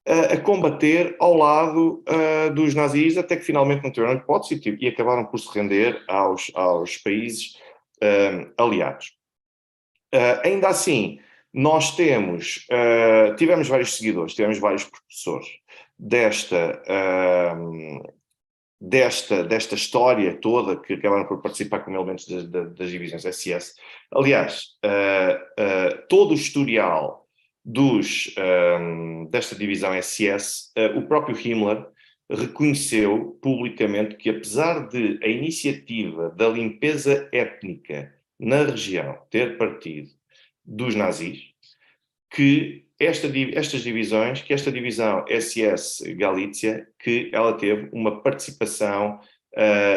a combater ao lado dos nazis, até que finalmente não tiveram hipótese e acabaram por se render aos países aliados. Ainda assim, nós tivemos vários seguidores, tivemos vários professores desta história toda, que acabaram por participar como elementos das divisões SS. Aliás, todo o historial desta divisão SS, o próprio Himmler reconheceu publicamente que, apesar de a iniciativa da limpeza étnica na região ter partido dos nazis, que estas divisões, que esta divisão SS Galícia, que ela teve uma participação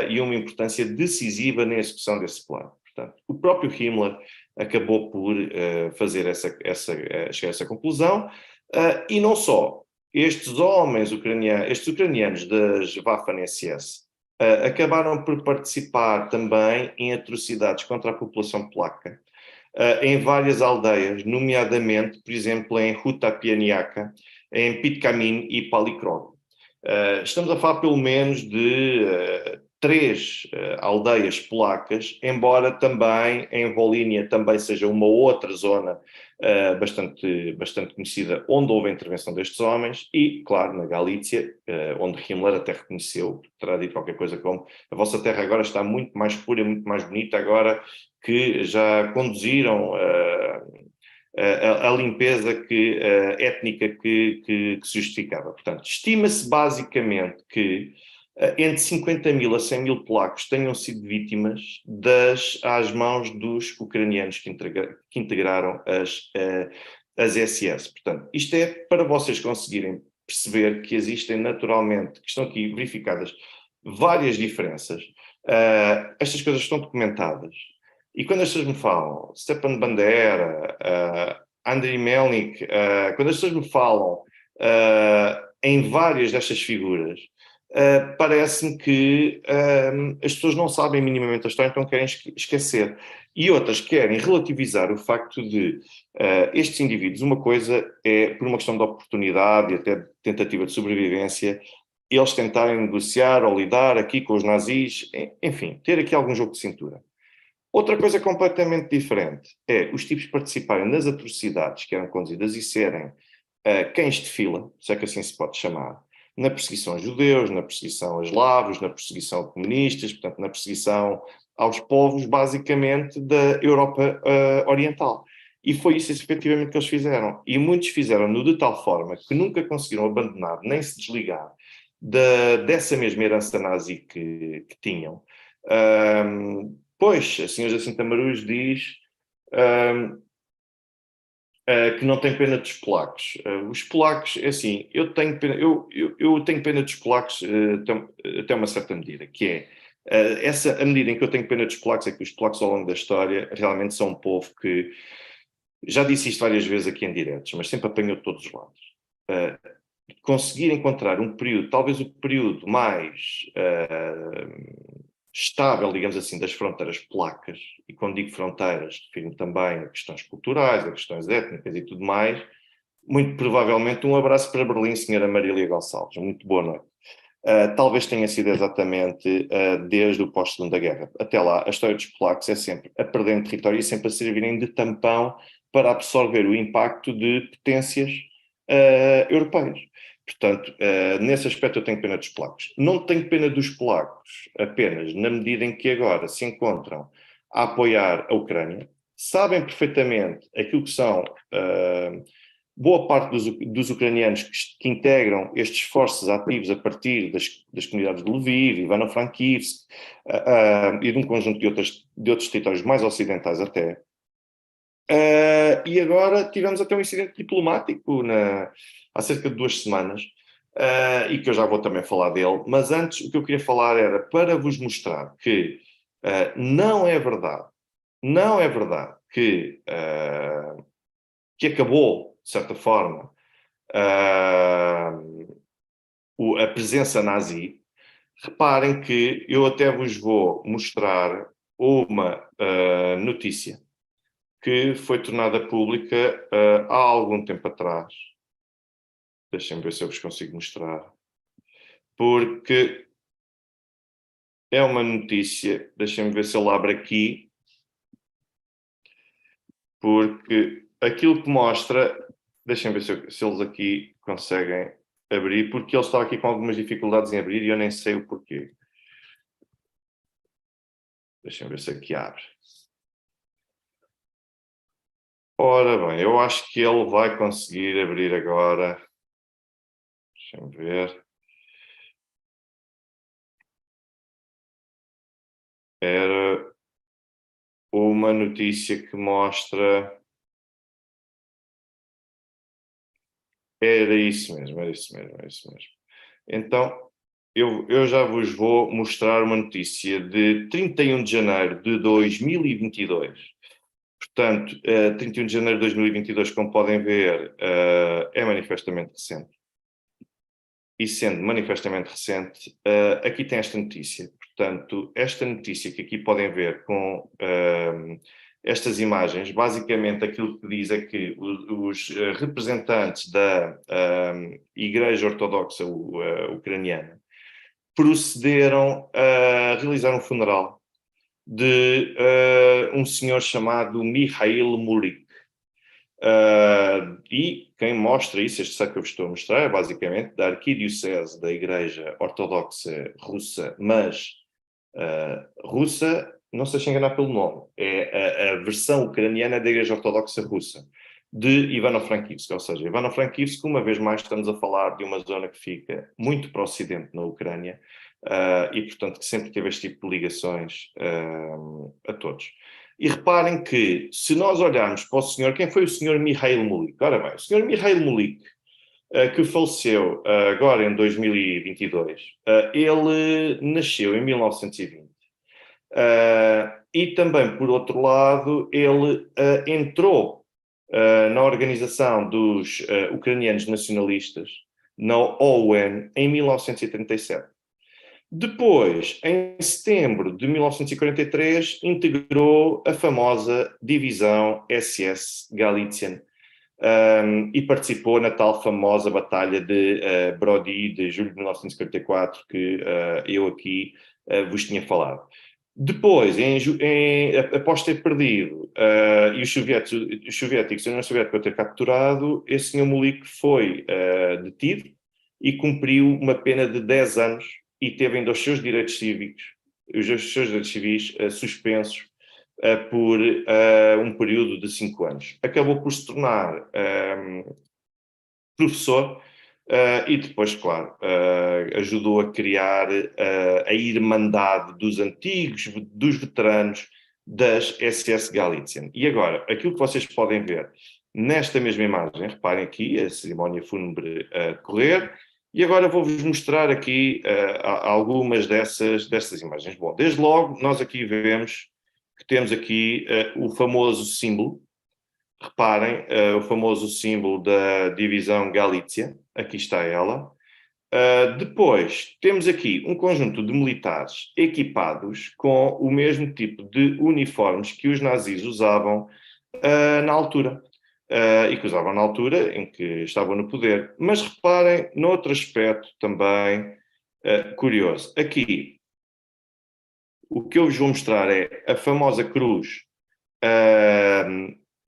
e uma importância decisiva na execução desse plano. Portanto, o próprio Himmler acabou por chegar a essa conclusão, e não só. Estes ucranianos das Waffen-SS acabaram por participar também em atrocidades contra a população polaca, em várias aldeias, nomeadamente, por exemplo, em Huta Pieniaka, em Pitkamin e Palikrov. Estamos a falar pelo menos de 3 aldeias polacas, embora também em Volínia também seja uma outra zona bastante conhecida, onde houve a intervenção destes homens, e, claro, na Galícia, onde Himmler até reconheceu, terá dito qualquer coisa como: a vossa terra agora está muito mais pura, muito mais bonita, agora que já conduziram a limpeza étnica que se justificava. Portanto, estima-se basicamente que entre 50.000 a 100.000 polacos tenham sido vítimas às mãos dos ucranianos que integraram as SS. Portanto, isto é para vocês conseguirem perceber que existem naturalmente, que estão aqui verificadas várias diferenças. Estas coisas estão documentadas. E quando as pessoas me falam Stepan Bandera, Andriy Melnik, quando as pessoas me falam em várias destas figuras, parece-me que as pessoas não sabem minimamente a história, então querem esquecer. E outras querem relativizar o facto de estes indivíduos, uma coisa é por uma questão de oportunidade e até tentativa de sobrevivência, eles tentarem negociar ou lidar aqui com os nazis, enfim, ter aqui algum jogo de cintura. Outra coisa completamente diferente é os tipos participarem nas atrocidades que eram conduzidas e serem cães de fila, se é que assim se pode chamar, na perseguição a judeus, na perseguição a eslavos, na perseguição a comunistas, portanto, na perseguição aos povos, basicamente, da Europa Oriental. E foi isso, efetivamente, que eles fizeram. E muitos fizeram-no de tal forma que nunca conseguiram abandonar, nem se desligar dessa mesma herança nazi que tinham. Pois, a senhora Jacinta Maruz diz que não tem pena dos polacos. Os polacos, é assim, eu tenho pena, eu tenho pena dos polacos até uma certa medida, que é a medida em que eu tenho pena dos polacos é que os polacos ao longo da história realmente são um povo que, já disse isto várias vezes aqui em diretos, mas sempre apanhou de todos os lados. Conseguir encontrar um período, talvez o período mais estável, digamos assim, das fronteiras polacas, e quando digo fronteiras, refiro-me também a questões culturais, a questões étnicas e tudo mais, muito provavelmente um abraço para Berlim, senhora Marília Gonçalves, muito boa noite. Talvez tenha sido exatamente desde o pós-Segunda Guerra. Até lá, a história dos polacos é sempre a perderem território e sempre a servirem de tampão para absorver o impacto de potências europeias. Portanto, nesse aspecto eu tenho pena dos polacos. Não tenho pena dos polacos apenas na medida em que agora se encontram a apoiar a Ucrânia, sabem perfeitamente aquilo que são boa parte dos ucranianos que integram estes esforços ativos a partir das comunidades de Lviv, Ivano-Frankivsk e de um conjunto de outros territórios mais ocidentais até. E agora tivemos até um incidente diplomático há cerca de 2 semanas, e que eu já vou também falar dele, mas antes o que eu queria falar era para vos mostrar que não é verdade que acabou, de certa forma, a presença nazi. Reparem que eu até vos vou mostrar uma notícia que foi tornada pública há algum tempo atrás. Deixem-me ver se eu vos consigo mostrar. Porque é uma notícia, deixem-me ver se ele abre aqui, porque aquilo que mostra, deixem-me ver se eles aqui conseguem abrir, porque ele está aqui com algumas dificuldades em abrir e eu nem sei o porquê. Deixem-me ver se aqui abre. Ora bem, eu acho que ele vai conseguir abrir agora. Deixem-me ver. Era uma notícia que mostra. Era isso mesmo, era isso mesmo, era isso mesmo. Então, eu já vos vou mostrar uma notícia de 31 de janeiro de 2022. Portanto, 31 de janeiro de 2022, como podem ver, é manifestamente recente. E sendo manifestamente recente, aqui tem esta notícia. Portanto, esta notícia que aqui podem ver com estas imagens, basicamente aquilo que diz é que os representantes da Igreja Ortodoxa Ucraniana procederam a realizar um funeral de um senhor chamado Mikhail Mulik. E quem mostra isso, este site que eu vos estou a mostrar, é basicamente da Arquidiocese da Igreja Ortodoxa Russa, mas russa, não se deixem enganar pelo nome, é a versão ucraniana da Igreja Ortodoxa Russa, de Ivano-Frankivsk, ou seja, Ivano-Frankivsk, uma vez mais estamos a falar de uma zona que fica muito para o ocidente na Ucrânia, e portanto que sempre teve este tipo de ligações a todos. E reparem que, se nós olharmos para o senhor, quem foi o senhor Mikhail Mulik? Ora bem, o senhor Mikhail Mulik, que faleceu agora em 2022, ele nasceu em 1920. E também, por outro lado, ele entrou na organização dos ucranianos nacionalistas, na OUN, em 1937. Depois, em setembro de 1943, integrou a famosa divisão SS Galician, e participou na tal famosa batalha de Brody, de julho de 1944, que eu aqui vos tinha falado. Depois, após ter perdido e os soviéticos, a União Soviética ter capturado, esse senhor Mulik foi detido e cumpriu uma pena de 10 anos e teve ainda os seus direitos cívicos, os seus direitos civis suspensos por um período de 5 anos. Acabou por se tornar professor e depois, claro, ajudou a criar a Irmandade dos antigos, dos veteranos das SS Galician. E agora, aquilo que vocês podem ver nesta mesma imagem, reparem aqui a cerimónia fúnebre a decorrer, e agora vou-vos mostrar aqui algumas dessas imagens. Bom, desde logo, nós aqui vemos que temos aqui o famoso símbolo. Reparem, o famoso símbolo da divisão Galícia, aqui está ela. Depois, temos aqui um conjunto de militares equipados com o mesmo tipo de uniformes que os nazis usavam na altura. E que usavam na altura em que estavam no poder. Mas reparem noutro aspecto também curioso. Aqui, o que eu vos vou mostrar é a famosa cruz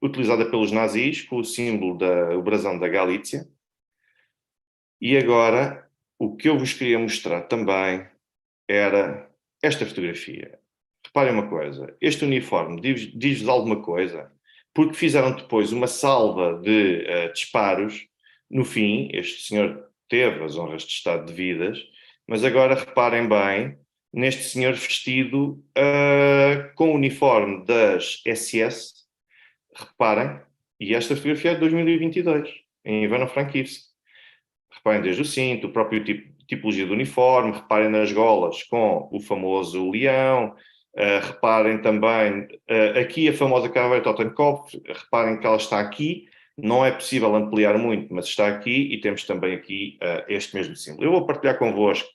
utilizada pelos nazis, com o símbolo o brasão da Galícia. E agora, o que eu vos queria mostrar também era esta fotografia. Reparem uma coisa, este uniforme diz-vos alguma coisa, porque fizeram depois uma salva de disparos. No fim, este senhor teve as honras de estado devidas, mas agora reparem bem neste senhor vestido com o uniforme das SS. Reparem, e esta fotografia é de 2022, em Ivano-Frankivsk. Reparem desde o cinto, o próprio tipologia do uniforme, reparem nas golas com o famoso leão, reparem também aqui a famosa caveira Totenkopf, reparem que ela está aqui, não é possível ampliar muito, mas está aqui, e temos também aqui este mesmo símbolo. Eu vou partilhar convosco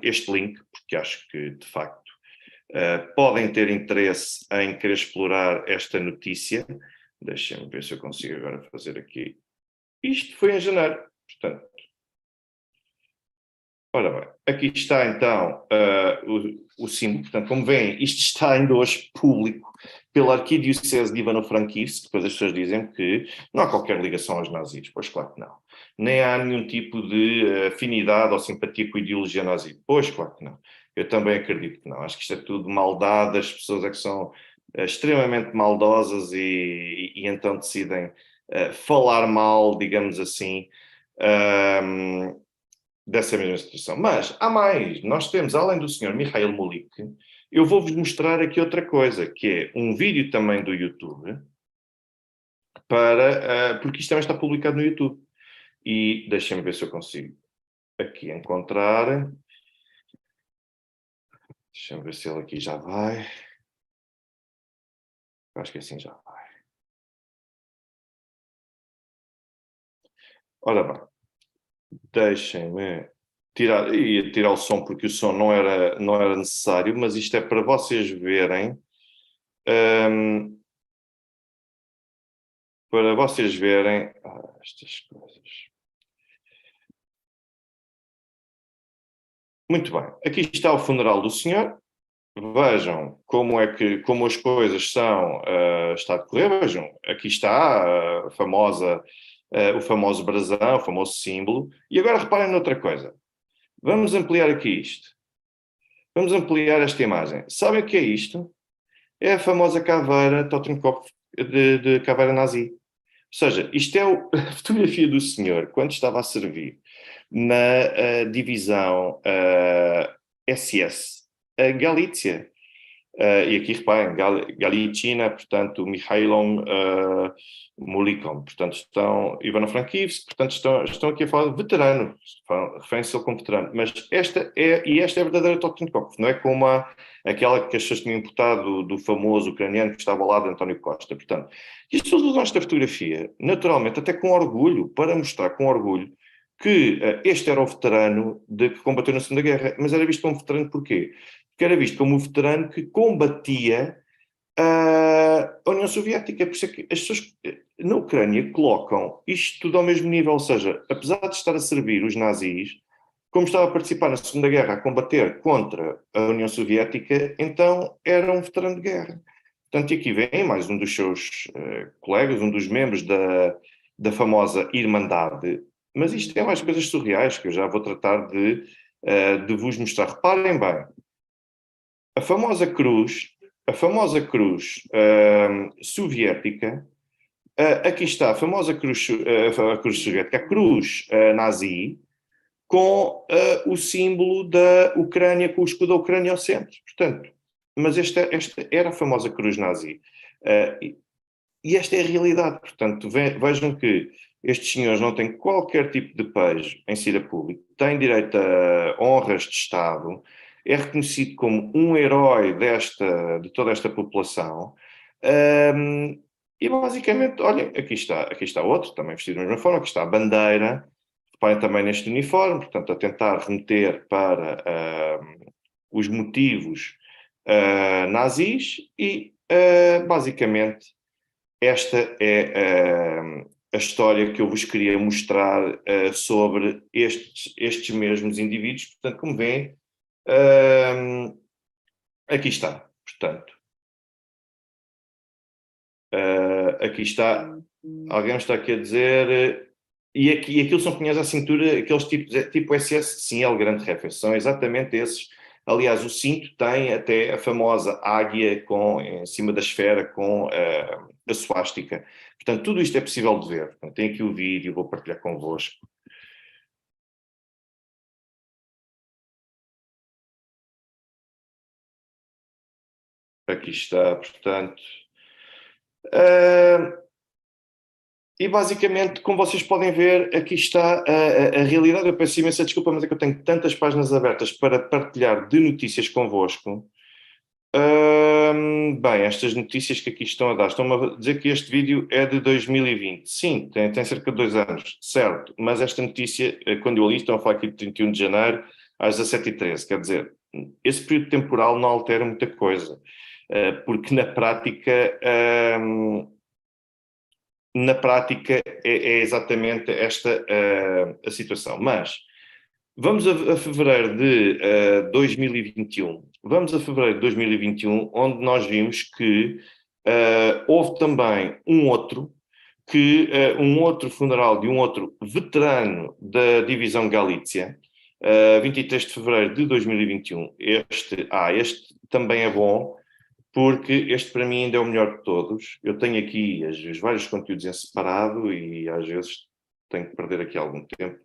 este link, porque acho que, de facto, podem ter interesse em querer explorar esta notícia. Deixem-me ver se eu consigo agora fazer aqui. Isto foi em janeiro, portanto. Ora bem, aqui está então o símbolo. Portanto, como veem, isto está ainda hoje público pela Arquidiocese de Ivano-Frankivsk. Depois as pessoas dizem que não há qualquer ligação aos nazis. Pois claro que não. Nem há nenhum tipo de afinidade ou simpatia com a ideologia nazi. Pois claro que não. Eu também acredito que não. Acho que isto é tudo maldade, as pessoas é que são extremamente maldosas e então decidem falar mal, digamos assim, dessa mesma situação. Mas há mais. Nós temos, além do senhor Mikhail Mulik, eu vou-vos mostrar aqui outra coisa, que é um vídeo também do YouTube, porque isto também está publicado no YouTube. E deixem-me ver se eu consigo aqui encontrar. Deixa-me ver se ele aqui já vai. Acho que assim já vai. Ora bem, deixem-me ia tirar o som porque o som não era necessário, mas isto é para vocês verem, estas coisas. Muito bem, aqui está o funeral do senhor. Vejam como as coisas está a decorrer. Vejam, aqui está o famoso brasão, o famoso símbolo. E agora reparem noutra coisa. Vamos ampliar aqui isto. Vamos ampliar esta imagem. Sabem o que é isto? É a famosa caveira Totenkopf de caveira nazi. Ou seja, isto é a fotografia do senhor quando estava a servir na divisão SS Galícia. E aqui reparem, Galicina, portanto, Mikhailom Mulikom, portanto, Ivano-Frankivsk, portanto, estão aqui a falar de veterano, referem-se ele como veterano, mas esta é a verdadeira Totenkopf, não é como aquela que as pessoas tinham importado do famoso ucraniano que estava ao lado de António Costa, portanto, e as pessoas usam esta fotografia, naturalmente, até com orgulho, para mostrar com orgulho que este era o veterano que combateu na Segunda Guerra, mas era visto como veterano porquê? Porque era visto como o veterano que combatia a União Soviética. Por isso é que as pessoas na Ucrânia colocam isto tudo ao mesmo nível, ou seja, apesar de estar a servir os nazis, como estava a participar na Segunda Guerra, a combater contra a União Soviética, então era um veterano de guerra. Portanto, e aqui vem mais um dos seus colegas, um dos membros da famosa Irmandade, mas isto tem mais coisas surreais que eu já vou tratar de vos mostrar. Reparem bem, a famosa cruz soviética, aqui está a famosa cruz, a cruz soviética, a cruz nazi, com o símbolo da Ucrânia, com o escudo da Ucrânia ao centro. Portanto, mas esta era a famosa cruz nazi. E esta é a realidade. Portanto, vejam que estes senhores não têm qualquer tipo de pejo em ser público, têm direito a honras de Estado, é reconhecido como um herói de toda esta população. E basicamente, olhem, aqui está outro, também vestido da mesma forma, aqui está a bandeira, reparem também neste uniforme, portanto, a tentar remeter para os motivos nazis e, basicamente, esta é a história que eu vos queria mostrar sobre estes mesmos indivíduos. Portanto, como veem, aqui está. Portanto, aqui está. Alguém está aqui a dizer. E aquilo são punhais à cintura, aqueles tipos, tipo SS, sim, é o grande reference. São exatamente esses. Aliás, o cinto tem até a famosa águia em cima da esfera com a suástica. Portanto, tudo isto é possível de ver. Portanto, tem aqui o vídeo, vou partilhar convosco. Aqui está, portanto. E basicamente, como vocês podem ver, aqui está a realidade. Eu peço imensa desculpa, mas é que eu tenho tantas páginas abertas para partilhar de notícias convosco. Bem, estas notícias que aqui estão a dar, estão-me a dizer que este vídeo é de 2020. Sim, tem cerca de 2 anos, certo. Mas esta notícia, quando eu li, estão a falar aqui de 31 de janeiro às 17h13. Quer dizer, esse período temporal não altera muita coisa, porque na prática é exatamente esta a situação. Mas vamos a fevereiro de 2021. Vamos a fevereiro de 2021, onde nós vimos que houve também um outro funeral de um outro veterano da divisão Galícia, 23 de fevereiro de 2021. Este também é bom, porque este para mim ainda é o melhor de todos. Eu tenho aqui os vários conteúdos em separado e às vezes tenho que perder aqui algum tempo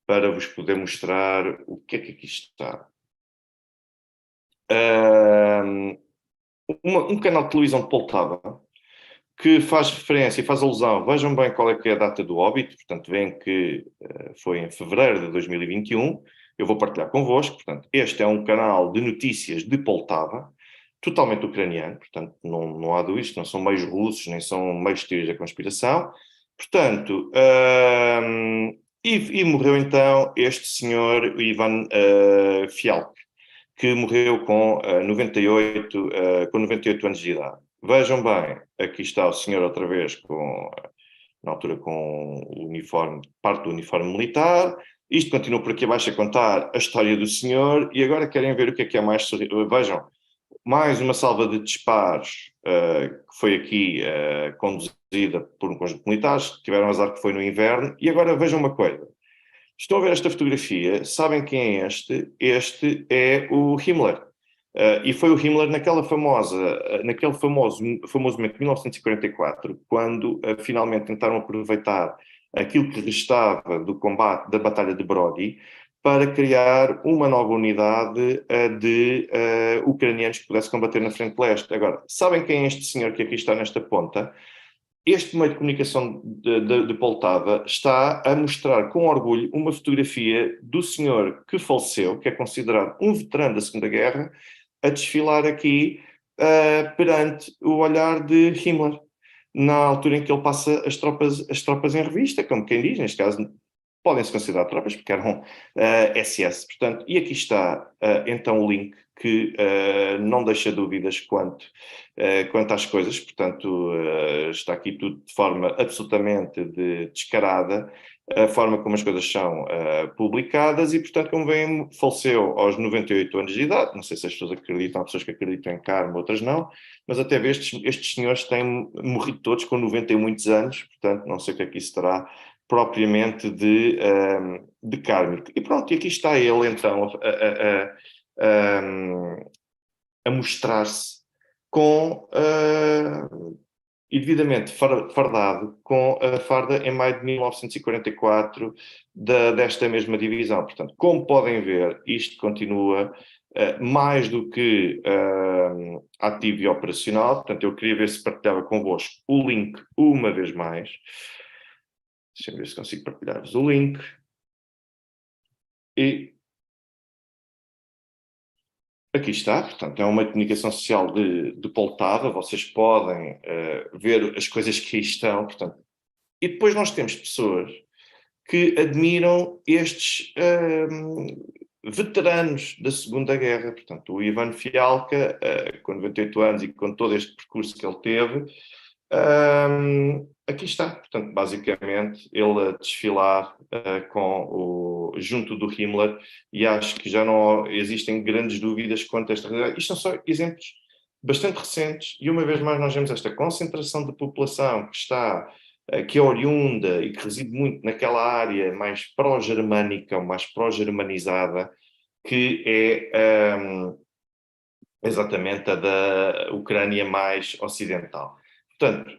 para vos poder mostrar o que é que aqui está. Um canal de televisão de Poltava que faz referência e faz alusão, vejam bem qual é que é a data do óbito, portanto veem que foi em fevereiro de 2021, eu vou partilhar convosco, portanto este é um canal de notícias de Poltava, totalmente ucraniano, portanto não há dúvidas, não são meios russos, nem são meios de teorias da conspiração, portanto, e morreu então este senhor Ivan Fialk, que morreu com 98 anos de idade. Vejam bem, aqui está o senhor outra vez, na altura com o uniforme, parte do uniforme militar. Isto continua por aqui abaixo a contar a história do senhor, e agora querem ver o que é mais... Vejam, mais uma salva de disparos que foi aqui conduzida por um conjunto de militares, que tiveram azar que foi no inverno, e agora vejam uma coisa. Estão a ver esta fotografia, sabem quem é este? Este é o Himmler. E foi o Himmler naquele famoso momento de 1944, quando finalmente tentaram aproveitar aquilo que restava do combate da Batalha de Brody para criar uma nova unidade de ucranianos que pudesse combater na frente leste. Agora, sabem quem é este senhor que aqui está nesta ponta? Este meio de comunicação de Poltava está a mostrar com orgulho uma fotografia do senhor que faleceu, que é considerado um veterano da Segunda Guerra, a desfilar aqui perante o olhar de Himmler, na altura em que ele passa as tropas em revista, como quem diz, neste caso podem-se considerar tropas, porque eram SS. Portanto, e aqui está então o link que não deixa dúvidas quanto às coisas. Portanto, está aqui tudo de forma absolutamente descarada, a forma como as coisas são publicadas e, portanto, como veem, faleceu aos 98 anos de idade. Não sei se as pessoas acreditam, há pessoas que acreditam em karma, outras não, mas até ver estes senhores têm morrido todos com 90 e muitos anos, portanto, não sei o que é que isso terá propriamente de kármico. E pronto, e aqui está ele então a mostrar-se com e devidamente fardado com a farda em maio de 1944 desta mesma divisão. Portanto, como podem ver, isto continua mais do que ativo e operacional. Portanto, eu queria ver se partilhava convosco o link uma vez mais. Deixa-me ver se consigo partilhar-vos o link. E aqui está, portanto, é uma comunicação social de Poltava, vocês podem ver as coisas que aí estão, portanto, e depois nós temos pessoas que admiram estes veteranos da Segunda Guerra, portanto, o Ivan Fialka, com 98 anos e com todo este percurso que ele teve, aqui está, portanto, basicamente, ele a desfilar junto do Himmler, e acho que já não existem grandes dúvidas quanto a esta realidade. Isto são só exemplos bastante recentes, e uma vez mais nós vemos esta concentração de população que é oriunda e que reside muito naquela área mais pró-germânica, mais pró-germanizada, que é exatamente a da Ucrânia mais ocidental. Portanto,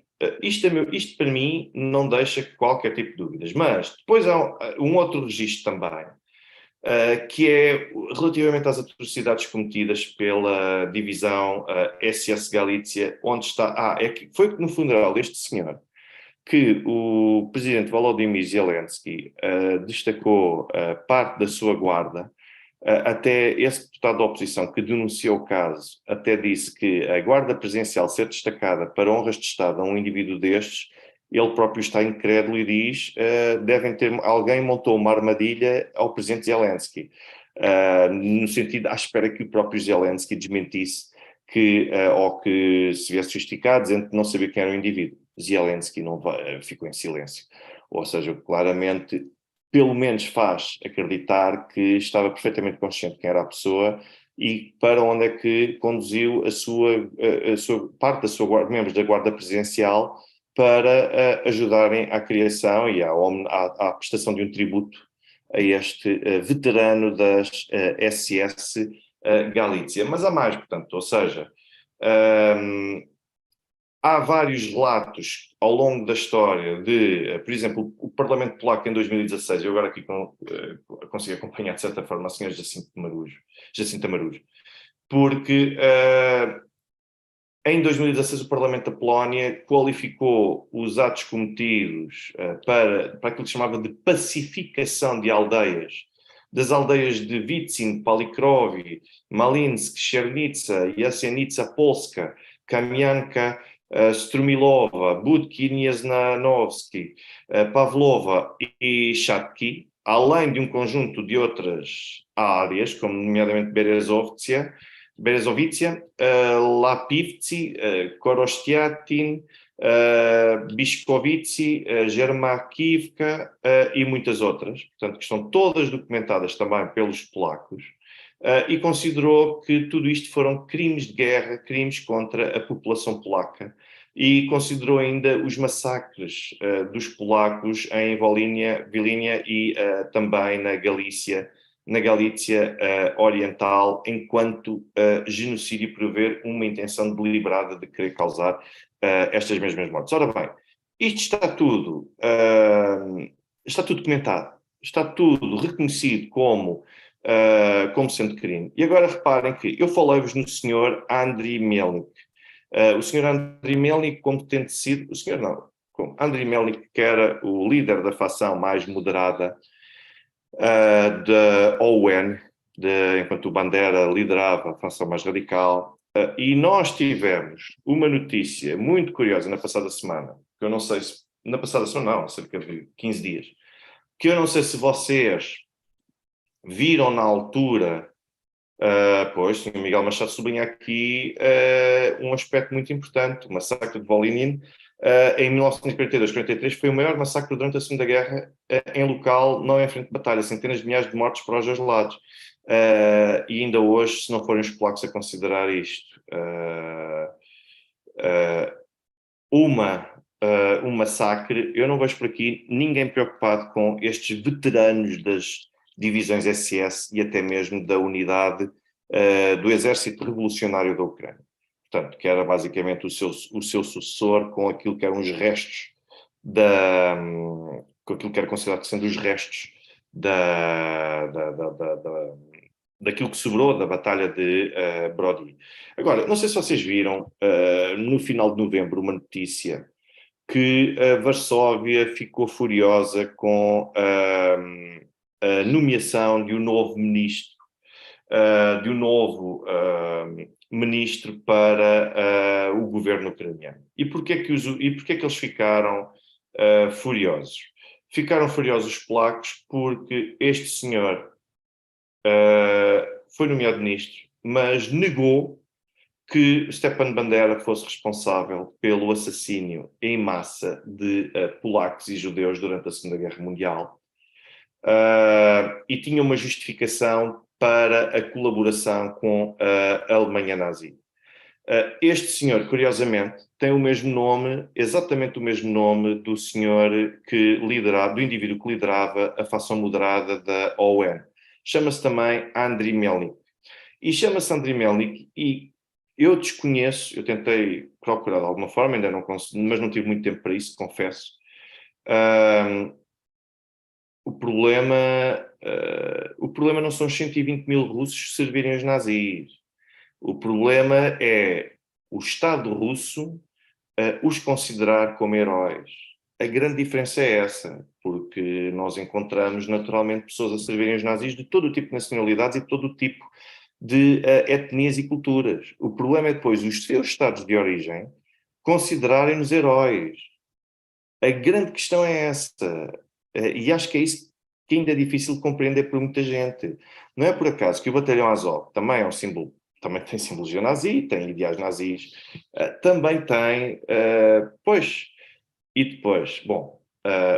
isto para mim não deixa qualquer tipo de dúvidas. Mas depois há um outro registro também, que é relativamente às atrocidades cometidas pela divisão SS Galícia, onde está... foi no funeral deste senhor que o presidente Volodymyr Zelensky destacou parte da sua guarda. Até esse deputado da oposição que denunciou o caso até disse que a guarda presidencial ser destacada para honras de Estado a um indivíduo destes, ele próprio está incrédulo e diz alguém montou uma armadilha ao presidente Zelensky, no sentido, à espera que o próprio Zelensky desmentisse ou que se viesse justificar, dizendo que não sabia quem era o indivíduo. Zelensky ficou em silêncio. Ou seja, claramente, pelo menos faz acreditar que estava perfeitamente consciente de quem era a pessoa e para onde é que conduziu a sua parte da sua guarda, membros da guarda presidencial, para ajudarem à criação e à prestação de um tributo a este veterano das SS Galícia. Mas há mais, portanto, ou seja, há vários relatos ao longo da história por exemplo, o Parlamento Polaco em 2016, eu agora aqui consigo acompanhar de certa forma a senhora Jacinta Marujo, porque em 2016 o Parlamento da Polónia qualificou os atos cometidos para aquilo que se chamava de pacificação de aldeias, das aldeias de Witsin, Palikrovi, Malinsk, Chernitsa, Jasienica Polska, Kamianka, Strumilova, Budki, Nieznanowski, Pavlova e Chatki, além de um conjunto de outras áreas, como nomeadamente Berezovitsia, Lapivci, Korostiatin, Biskovici, Germakivka e muitas outras, portanto, que estão todas documentadas também pelos polacos, e considerou que tudo isto foram crimes de guerra, crimes contra a população polaca, e considerou ainda os massacres dos polacos em Volínia e também na Galícia Oriental, enquanto genocídio por haver uma intenção deliberada de querer causar estas mesmas mortes. Ora bem, isto está tudo documentado, está tudo reconhecido como sendo crime. E agora reparem que eu falei-vos no senhor Andriy Melnik. O senhor Andriy Melnik, como tendo sido... O senhor não. Andriy Melnik, que era o líder da facção mais moderada da OUN, enquanto o Bandera liderava a facção mais radical. E nós tivemos uma notícia muito curiosa na passada semana, que eu não sei se... Na passada semana não, há cerca de 15 dias, que eu não sei se vocês viram na altura. Pois, o Miguel Machado sublinha aqui um aspecto muito importante. O massacre de Volhynian, em 1942-43, foi o maior massacre durante a Segunda Guerra em local, não em frente de batalha. Centenas de milhares de mortos para os dois lados. E ainda hoje, se não forem os polacos a considerar isto um massacre, eu não vejo por aqui ninguém preocupado com estes veteranos das divisões SS e até mesmo da unidade do Exército Revolucionário da Ucrânia. Portanto, que era basicamente o seu sucessor com aquilo que eram os restos com aquilo que era considerado sendo os restos daquilo que sobrou da Batalha de Brody. Agora, não sei se vocês viram, no final de novembro, uma notícia que a Varsóvia ficou furiosa com a nomeação de um novo ministro, ministro para o governo ucraniano. E porquê que eles ficaram furiosos? Ficaram furiosos os polacos porque este senhor foi nomeado ministro, mas negou que Stepan Bandera fosse responsável pelo assassínio em massa de polacos e judeus durante a Segunda Guerra Mundial e tinha uma justificação para a colaboração com a Alemanha nazi. Este senhor, curiosamente, tem o mesmo nome, exatamente o mesmo nome do do indivíduo que liderava a facção moderada da OUN. Chama-se também Andriy Melnik. E chama-se Andriy Melnik e eu desconheço, eu tentei procurar de alguma forma, ainda não consegui, mas não tive muito tempo para isso, confesso. O problema não são os 120 mil russos servirem os nazis. O problema é o Estado russo os considerar como heróis. A grande diferença é essa, porque nós encontramos naturalmente pessoas a servirem os nazis de todo o tipo de nacionalidades e de todo o tipo de etnias e culturas. O problema é depois os seus estados de origem considerarem-nos heróis. A grande questão é essa, e acho que é isso que ainda é difícil de compreender por muita gente. Não é por acaso que o Batalhão Azov também é um símbolo, também tem simbologia nazi, tem ideais nazis, também tem, e depois, bom,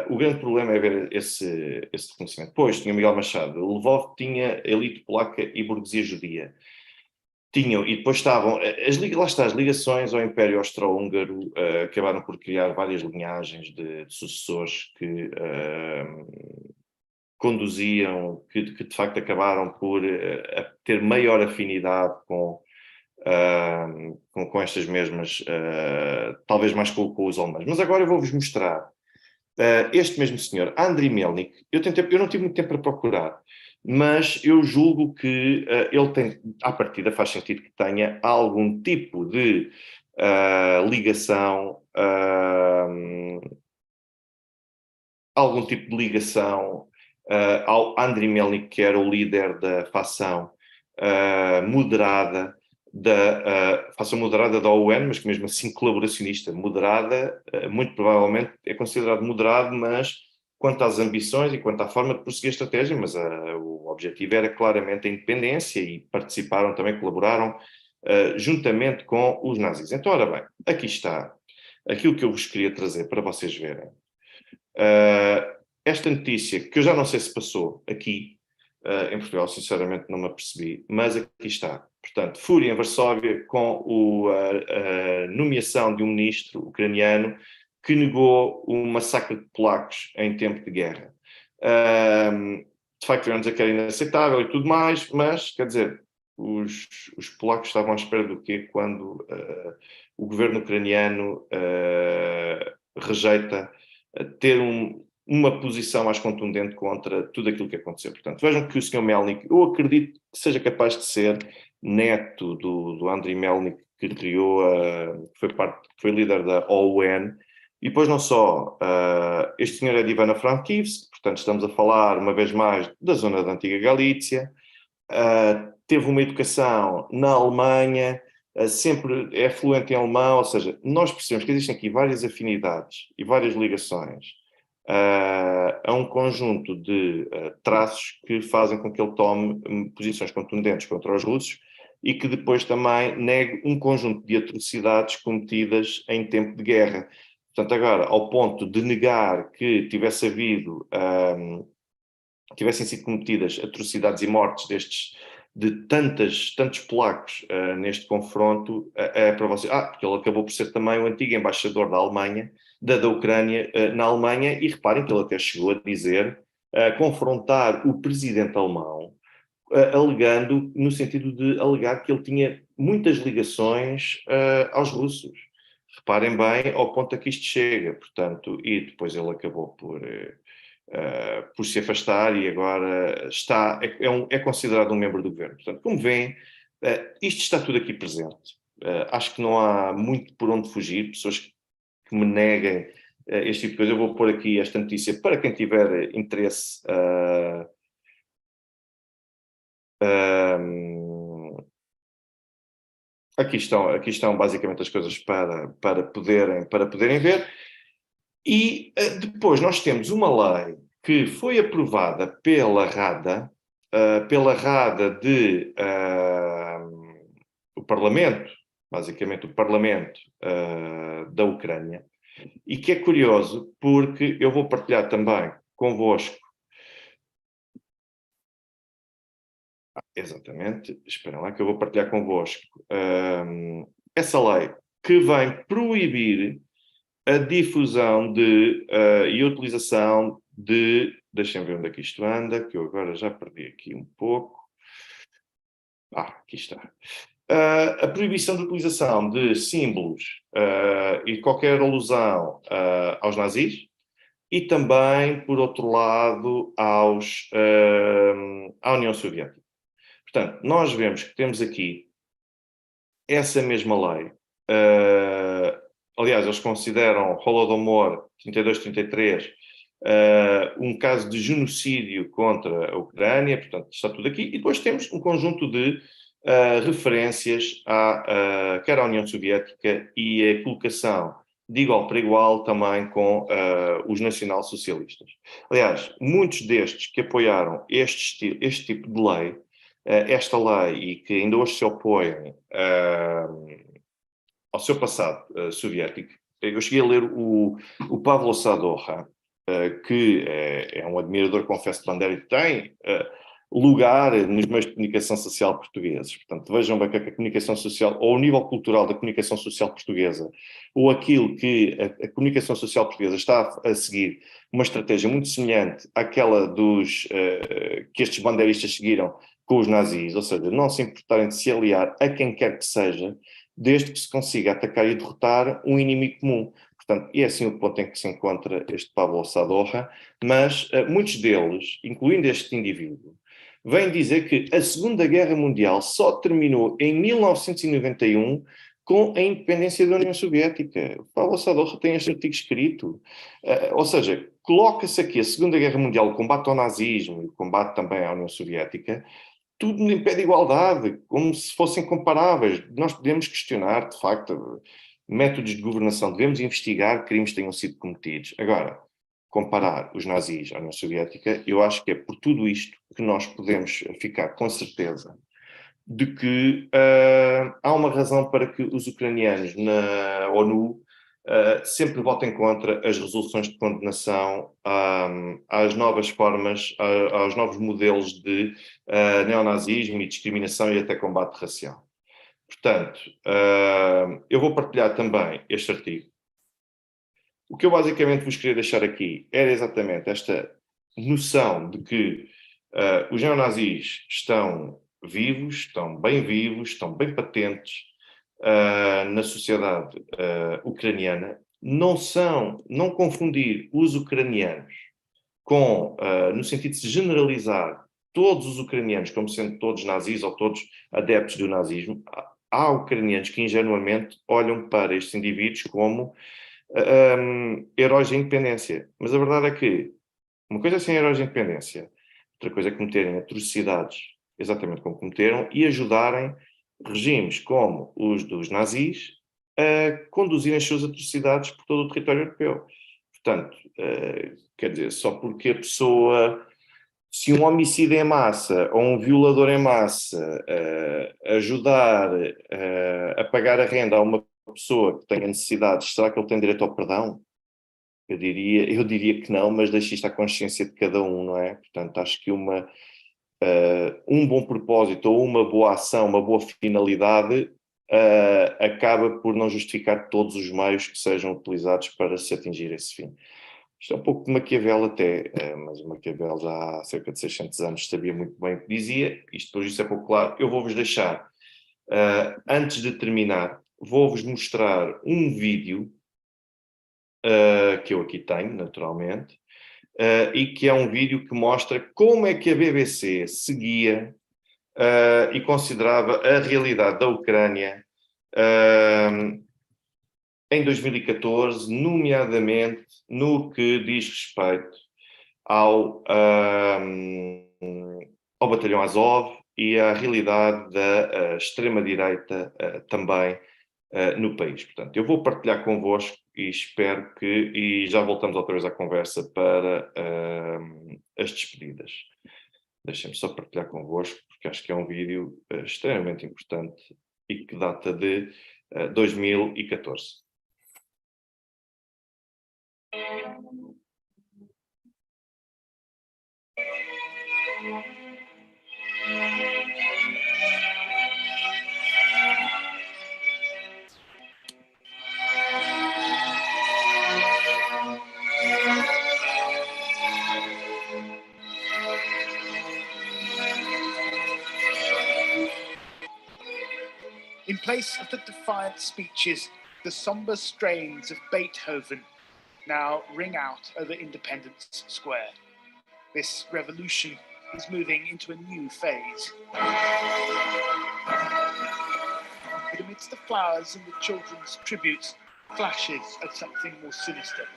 o grande problema é ver esse reconhecimento. Depois tinha Miguel Machado, Lvov tinha elite polaca e burguesia judia. Tinham, e depois estavam, lá está, as ligações ao Império Austro-Húngaro acabaram por criar várias linhagens de sucessores que conduziam, que de facto acabaram por ter maior afinidade com estas mesmas, talvez mais com os alemães. Mas agora eu vou-vos mostrar este mesmo senhor, Andriy Melnik. Eu não tive muito tempo para procurar, mas eu julgo que ele tem, à partida faz sentido que tenha algum tipo de ligação, ao Andriy Melnik, que era o líder da facção moderada da OUN, mas que mesmo assim colaboracionista, moderada, muito provavelmente é considerado moderado, mas quanto às ambições e quanto à forma de prosseguir a estratégia, mas o objetivo era claramente a independência e participaram também, colaboraram juntamente com os nazis. Então, ora bem, aqui está aquilo que eu vos queria trazer para vocês verem. Esta notícia, que eu já não sei se passou aqui em Portugal, sinceramente não me apercebi, mas aqui está. Portanto, fúria em Varsóvia com a nomeação de um ministro ucraniano que negou o massacre de polacos em tempo de guerra. De facto, vamos dizer que era inaceitável e tudo mais, mas, quer dizer, os polacos estavam à espera do quê quando o governo ucraniano rejeita ter uma posição mais contundente contra tudo aquilo que aconteceu. Portanto, vejam que o Sr. Melnik, eu acredito que seja capaz de ser neto do Andriy Melnik, que criou, foi líder da OUN, e depois não só, este senhor é de Ivano-Frankivsk, portanto estamos a falar, uma vez mais, da zona da antiga Galícia, teve uma educação na Alemanha, sempre é fluente em alemão, ou seja, nós percebemos que existem aqui várias afinidades e várias ligações a um conjunto de traços que fazem com que ele tome posições contundentes contra os russos e que depois também negue um conjunto de atrocidades cometidas em tempo de guerra. Portanto, agora, ao ponto de negar que tivessem sido cometidas atrocidades e mortes de tantos polacos neste confronto, é para você. Porque ele acabou por ser também o antigo embaixador da Alemanha, da Ucrânia, na Alemanha, e reparem que ele até chegou a dizer, confrontar o presidente alemão, alegando, no sentido de alegar que ele tinha muitas ligações aos russos. Reparem bem ao ponto a que isto chega, portanto, e depois ele acabou por se afastar e agora é considerado um membro do governo. Portanto, como veem, isto está tudo aqui presente. Acho que não há muito por onde fugir, pessoas que me neguem este tipo de coisa. Eu vou pôr aqui esta notícia para quem tiver interesse. Aqui estão basicamente as coisas para poderem ver. E depois nós temos uma lei que foi aprovada pela Rada o Parlamento, basicamente o Parlamento da Ucrânia, e que é curioso porque eu vou partilhar também convosco. Exatamente, esperem lá que eu vou partilhar convosco essa lei que vem proibir a difusão e a utilização deixem-me ver onde é que isto anda, que eu agora já perdi aqui um pouco. Aqui está. A proibição de utilização de símbolos e qualquer alusão aos nazis e também, por outro lado, à União Soviética. Portanto, nós vemos que temos aqui essa mesma lei. Aliás, eles consideram Holodomor 32-33 um caso de genocídio contra a Ucrânia, portanto, está tudo aqui. E depois temos um conjunto de referências quer à União Soviética e a colocação de igual para igual também com os nacional-socialistas. Aliás, muitos destes que apoiaram este tipo de lei, esta lei, e que ainda hoje se opõem ao seu passado soviético. Eu cheguei a ler o Pavlo Sadorra, que é um admirador, confesso, de Bandera e tem lugar nos meios de comunicação social portugueses. Portanto, vejam bem que a comunicação social, ou o nível cultural da comunicação social portuguesa, ou aquilo que a comunicação social portuguesa está a seguir, uma estratégia muito semelhante àquela que estes bandeiristas seguiram com os nazis, ou seja, não se importarem de se aliar a quem quer que seja, desde que se consiga atacar e derrotar um inimigo comum. Portanto, é assim o ponto em que se encontra este Pablo Sadorra, mas muitos deles, incluindo este indivíduo, vêm dizer que a Segunda Guerra Mundial só terminou em 1991 com a independência da União Soviética. O Pablo Sadorra tem este artigo escrito. Ou seja, coloca-se aqui a Segunda Guerra Mundial, o combate ao nazismo e o combate também à União Soviética, tudo em pé de igualdade, como se fossem comparáveis. Nós podemos questionar, de facto, métodos de governação, devemos investigar crimes que tenham sido cometidos. Agora, comparar os nazis à União Soviética, eu acho que é por tudo isto que nós podemos ficar com certeza de que há uma razão para que os ucranianos na ONU sempre votem contra as resoluções de condenação às novas formas, aos novos modelos de neonazismo e discriminação e até combate racial. Portanto, eu vou partilhar também este artigo. O que eu basicamente vos queria deixar aqui era exatamente esta noção de que os neonazis estão vivos, estão bem patentes na sociedade ucraniana. Não confundir os ucranianos no sentido de se generalizar todos os ucranianos como sendo todos nazis ou todos adeptos do nazismo. Há ucranianos que ingenuamente olham para estes indivíduos como heróis da independência. Mas a verdade é que uma coisa é ser heróis da independência, outra coisa é cometerem atrocidades, exatamente como cometeram, e ajudarem regimes como os dos nazis a conduzirem as suas atrocidades por todo o território europeu. Portanto, quer dizer, só porque a pessoa, se um homicídio em massa ou um violador em massa ajudar a pagar a renda a uma pessoa que tenha necessidades, será que ele tem direito ao perdão? Eu diria que não, mas deixa isto à consciência de cada um, não é? Portanto, acho que um bom propósito ou uma boa ação, uma boa finalidade, acaba por não justificar todos os meios que sejam utilizados para se atingir esse fim. Isto é um pouco de Maquiavel até, mas o Maquiavel já há cerca de 600 anos sabia muito bem o que dizia, isto por isso é pouco claro. Eu vou-vos deixar, antes de terminar, vou-vos mostrar um vídeo que eu aqui tenho, naturalmente, e que é um vídeo que mostra como é que a BBC seguia e considerava a realidade da Ucrânia em 2014, nomeadamente no que diz respeito ao Batalhão Azov e à realidade da extrema-direita também no país. Portanto, eu vou partilhar convosco e espero e já voltamos outra vez à conversa para as despedidas. Deixem-me só partilhar convosco, porque acho que é um vídeo extremamente importante e que data de 2014. In place of the defiant speeches, the somber strains of Beethoven now ring out over Independence Square. This revolution is moving into a new phase. But amidst the flowers and the children's tributes, flashes of something more sinister.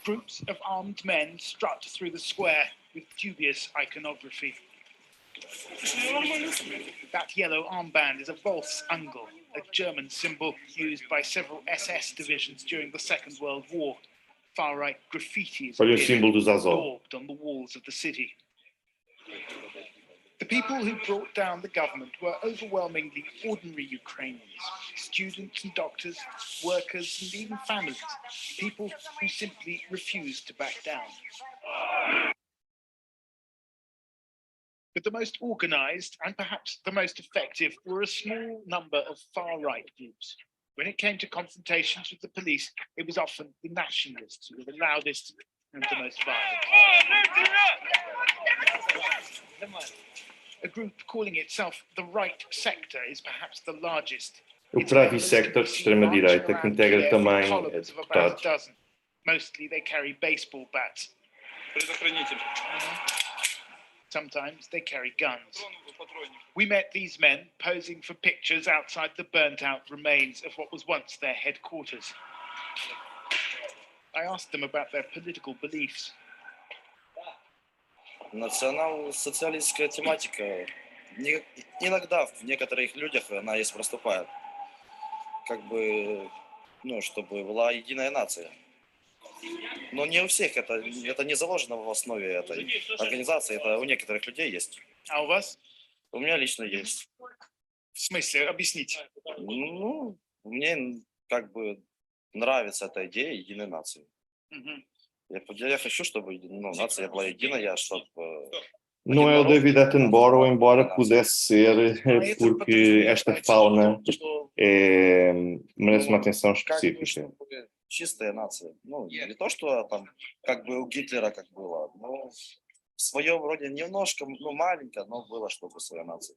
Groups of armed men strut through the square with dubious iconography. That yellow armband is a Volksangel, a German symbol used by several SS divisions during the Second World War. Far-right graffiti is daubed on the walls of the city. The people who brought down the government were overwhelmingly ordinary Ukrainians, students and doctors, workers and even families, people who simply refused to back down. But the most organised and perhaps the most effective were a small number of far-right groups. When it came to confrontations with the police, it was often the nationalists who were the loudest and the most violent. A group calling itself the Right Sector is perhaps the largest. O Pravi Sector de extrema-direita, que integra também deputados. Mostly they carry baseball bats. Sometimes they carry guns. We met these men posing for pictures outside the burnt-out remains of what was once their headquarters. I asked them about their political beliefs. Национал-социалистская тематика иногда в некоторых людях она есть проступает. Как бы, чтобы была единая нация. Но не у всех это не заложено в основе этой организации, это у некоторых людей есть. А у вас? У меня лично есть. В смысле? Объясните. Мне как бы нравится эта идея единой нации. Я хочу, чтобы нация была единая, чтобы... Não é o David Attenborough, embora pudesse ser, porque esta fauna merece uma atenção específica. Чистая нация. Не то, что там, как бы у Гитлера как было, но в своем роде немножко, маленько, но было, чтобы своя нация.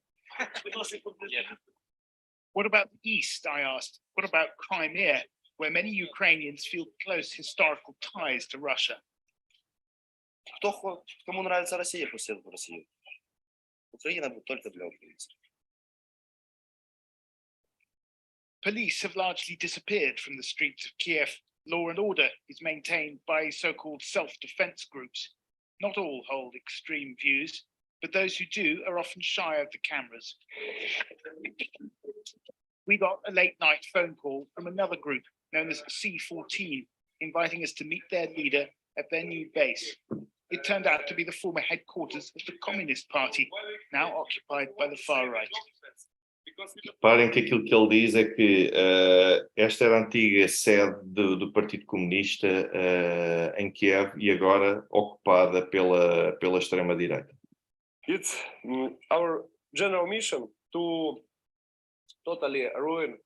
What about the East, I asked? What about Crimea, where many Ukrainians feel close historical ties to Russia? Кому нравится Россия, пусть едут в Россию. Украина будет только для украинцев. Police have largely disappeared from the streets of Kiev. Law and order is maintained by so-called self-defense groups. Not all hold extreme views, but those who do are often shy of the cameras. we got a late night phone call from another group known as C14, inviting us to meet their leader at their new base. It turned out to be the former headquarters of the Communist Party, now occupied by the far right. Reparem que aquilo que ele diz é que esta era a antiga sede do Partido Comunista em Kiev e agora ocupada pela extrema-direita. It's our general mission to totally ruin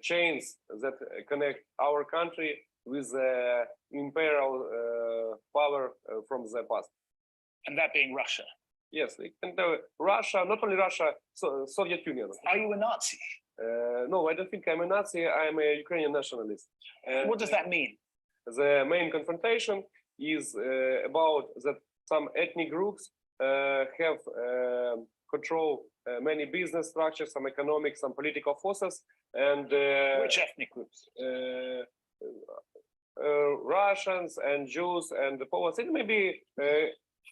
chains that connect our country with the imperial power from the past. And that being Russia. Yes, and Russia, not only Russia, Soviet Union. Are you a Nazi? No, I don't think I'm a Nazi. I'm a Ukrainian nationalist. What does that mean? The main confrontation is about that some ethnic groups have control many business structures, some economic, some political forces, and Which ethnic groups? Russians and Jews and the Poles. It may be.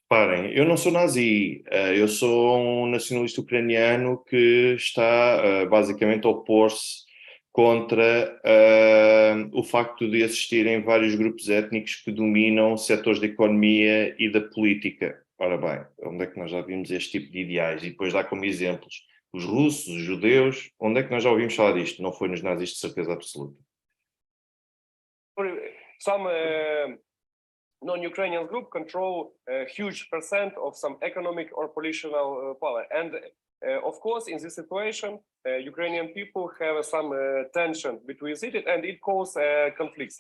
Reparem, eu não sou nazi, eu sou um nacionalista ucraniano que está basicamente a opor-se contra o facto de existirem vários grupos étnicos que dominam setores da economia e da política. Ora bem, onde é que nós já vimos este tipo de ideais? E depois dá como exemplos os russos, os judeus. Onde é que nós já ouvimos falar disto? Não foi nos nazis, de certeza absoluta. Some non-Ukrainian group control a huge percent of some economic or political power. And of course, in this situation, Ukrainian people have some tension between it, and it causes conflicts.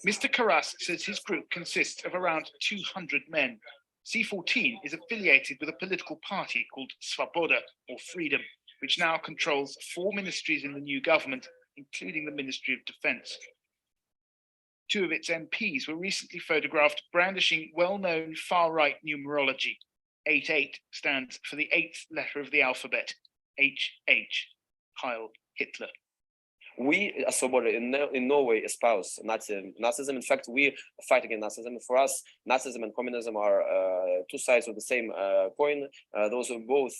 Mr. Karas says his group consists of around 200 men. C14 is affiliated with a political party called Svoboda, or Freedom, which now controls 4 ministries in the new government, including the Ministry of Defense. 2 of its MPs were recently photographed brandishing well-known far-right numerology. 88 stands for the 8th letter of the alphabet, HH, Heil Hitler. We, as Svoboda, in Norway, espouse Nazism. In fact, we fight against Nazism. For us, Nazism and communism are 2 sides of the same coin. Those are both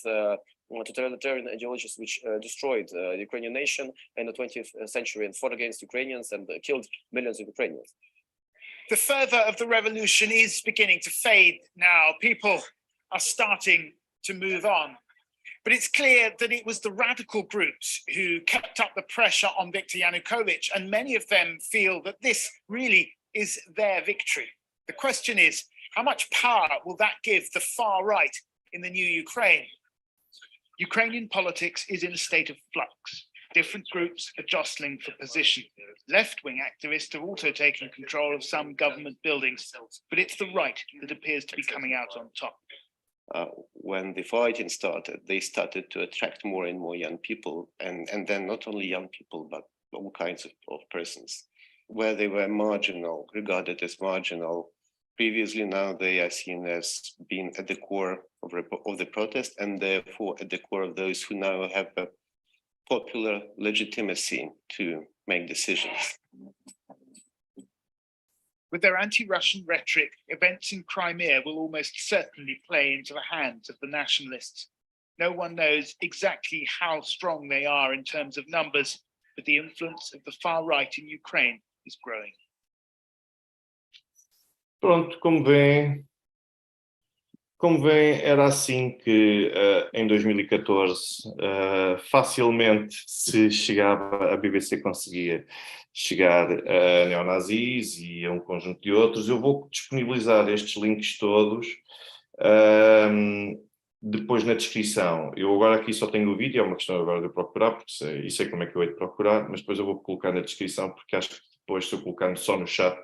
totalitarian ideologies which destroyed the Ukrainian nation in the 20th century and fought against Ukrainians and killed millions of Ukrainians. The fervor of the revolution is beginning to fade now. People are starting to move on. But it's clear that it was the radical groups who kept up the pressure on Viktor Yanukovych, and many of them feel that this really is their victory. The question is, how much power will that give the far right in the new Ukraine? Ukrainian politics is in a state of flux. Different groups are jostling for position. Left-wing activists are also taking control of some government buildings, but it's the right that appears to be coming out on top. When the fighting started, they started to attract more and more young people, and then not only young people, but all kinds of persons. Where they were marginal, regarded as marginal previously, now they are seen as being at the core of the protest, and therefore at the core of those who now have a popular legitimacy to make decisions. With their anti-Russian rhetoric, events in Crimea will almost certainly play into the hands of the nationalists. No one knows exactly how strong they are in terms of numbers, but the influence of the far right in Ukraine is growing. Pronto, como vêem, era assim que em 2014 facilmente se chegava, a BBC conseguia chegar a neonazis e a um conjunto de outros. Eu vou disponibilizar estes links todos depois na descrição. Eu agora aqui só tenho o vídeo, é uma questão agora de eu procurar, porque sei como é que eu hei de procurar, mas depois eu vou colocar na descrição, porque acho que depois, se eu colocar só no chat,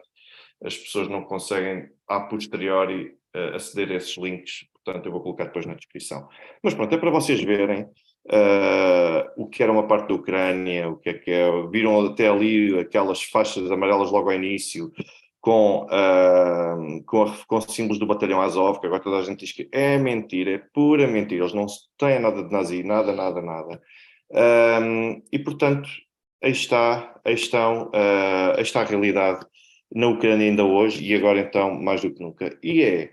as pessoas não conseguem, a posteriori, aceder a esses links, portanto eu vou colocar depois na descrição. Mas pronto, é para vocês verem o que era uma parte da Ucrânia, o que é. Viram até ali aquelas faixas amarelas logo ao início, com símbolos do batalhão Azov, que agora toda a gente diz que é mentira, é pura mentira, eles não têm nada de nazi, nada. E portanto, aí está a realidade na Ucrânia ainda hoje, e agora então mais do que nunca. E é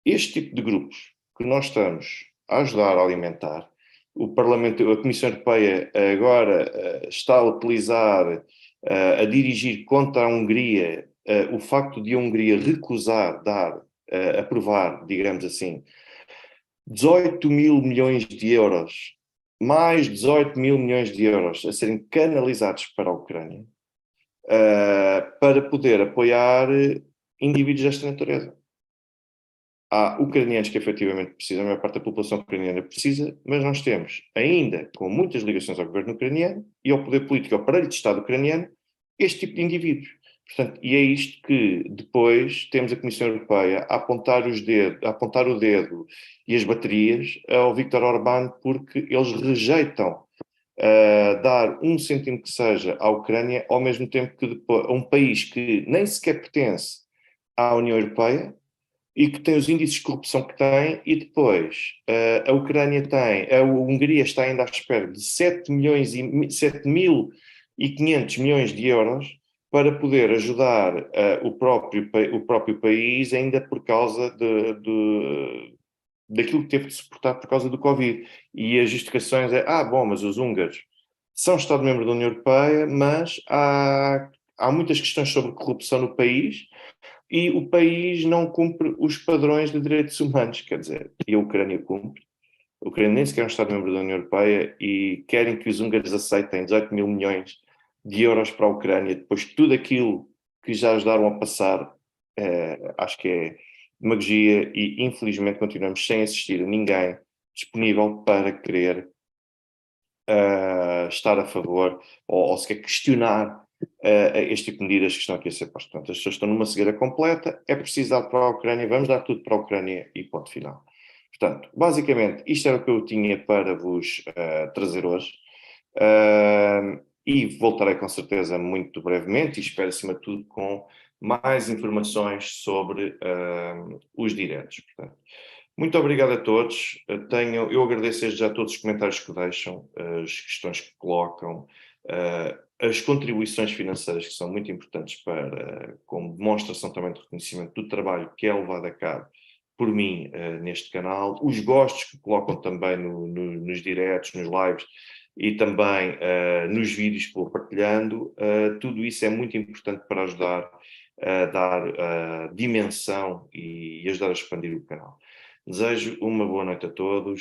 este tipo de grupos que nós estamos a ajudar a alimentar, o Parlamento, a Comissão Europeia agora está a utilizar, a dirigir contra a Hungria, o facto de a Hungria recusar aprovar, digamos assim, 18 mil milhões de euros, mais 18 mil milhões de euros a serem canalizados para a Ucrânia, para poder apoiar indivíduos desta natureza. Há ucranianos que efetivamente precisam, a maior parte da população ucraniana precisa, mas nós temos ainda, com muitas ligações ao governo ucraniano e ao poder político, ao aparelho de Estado ucraniano, este tipo de indivíduos. Portanto, e é isto que depois temos a Comissão Europeia a apontar o dedo e as baterias ao Viktor Orbán, porque eles rejeitam dar um cêntimo que seja à Ucrânia, ao mesmo tempo que depois, um país que nem sequer pertence à União Europeia, e que tem os índices de corrupção que tem, e depois a Ucrânia a Hungria está ainda à espera de 7.500 milhões de euros para poder ajudar o próprio país, ainda por causa daquilo que teve de suportar por causa do Covid. E as justificações bom, mas os húngaros são Estado-membro da União Europeia, mas há muitas questões sobre corrupção no país, e o país não cumpre os padrões de direitos humanos, quer dizer, e a Ucrânia cumpre. A Ucrânia nem sequer é um Estado-membro da União Europeia e querem que os húngaros aceitem 18 mil milhões de euros para a Ucrânia, depois de tudo aquilo que já ajudaram a passar. Acho que é demagogia e, infelizmente, continuamos sem assistir a ninguém disponível para querer estar a favor ou sequer questionar este tipo de medidas que estão aqui a ser postas. Portanto, as pessoas estão numa cegueira completa, é preciso dar para a Ucrânia, vamos dar tudo para a Ucrânia e ponto final. Portanto, basicamente, isto era o que eu tinha para vos trazer hoje, e voltarei com certeza muito brevemente, e espero acima de tudo com mais informações sobre os diretos. Portanto, muito obrigado a todos. Eu agradeço desde já todos os comentários que deixam, as questões que colocam, as contribuições financeiras, que são muito importantes como demonstração também de reconhecimento do trabalho que é levado a cabo por mim neste canal, os gostos que colocam também nos diretos, nos lives e também nos vídeos que vou partilhando. Tudo isso é muito importante para ajudar a dar dimensão e ajudar a expandir o canal. Desejo uma boa noite a todos.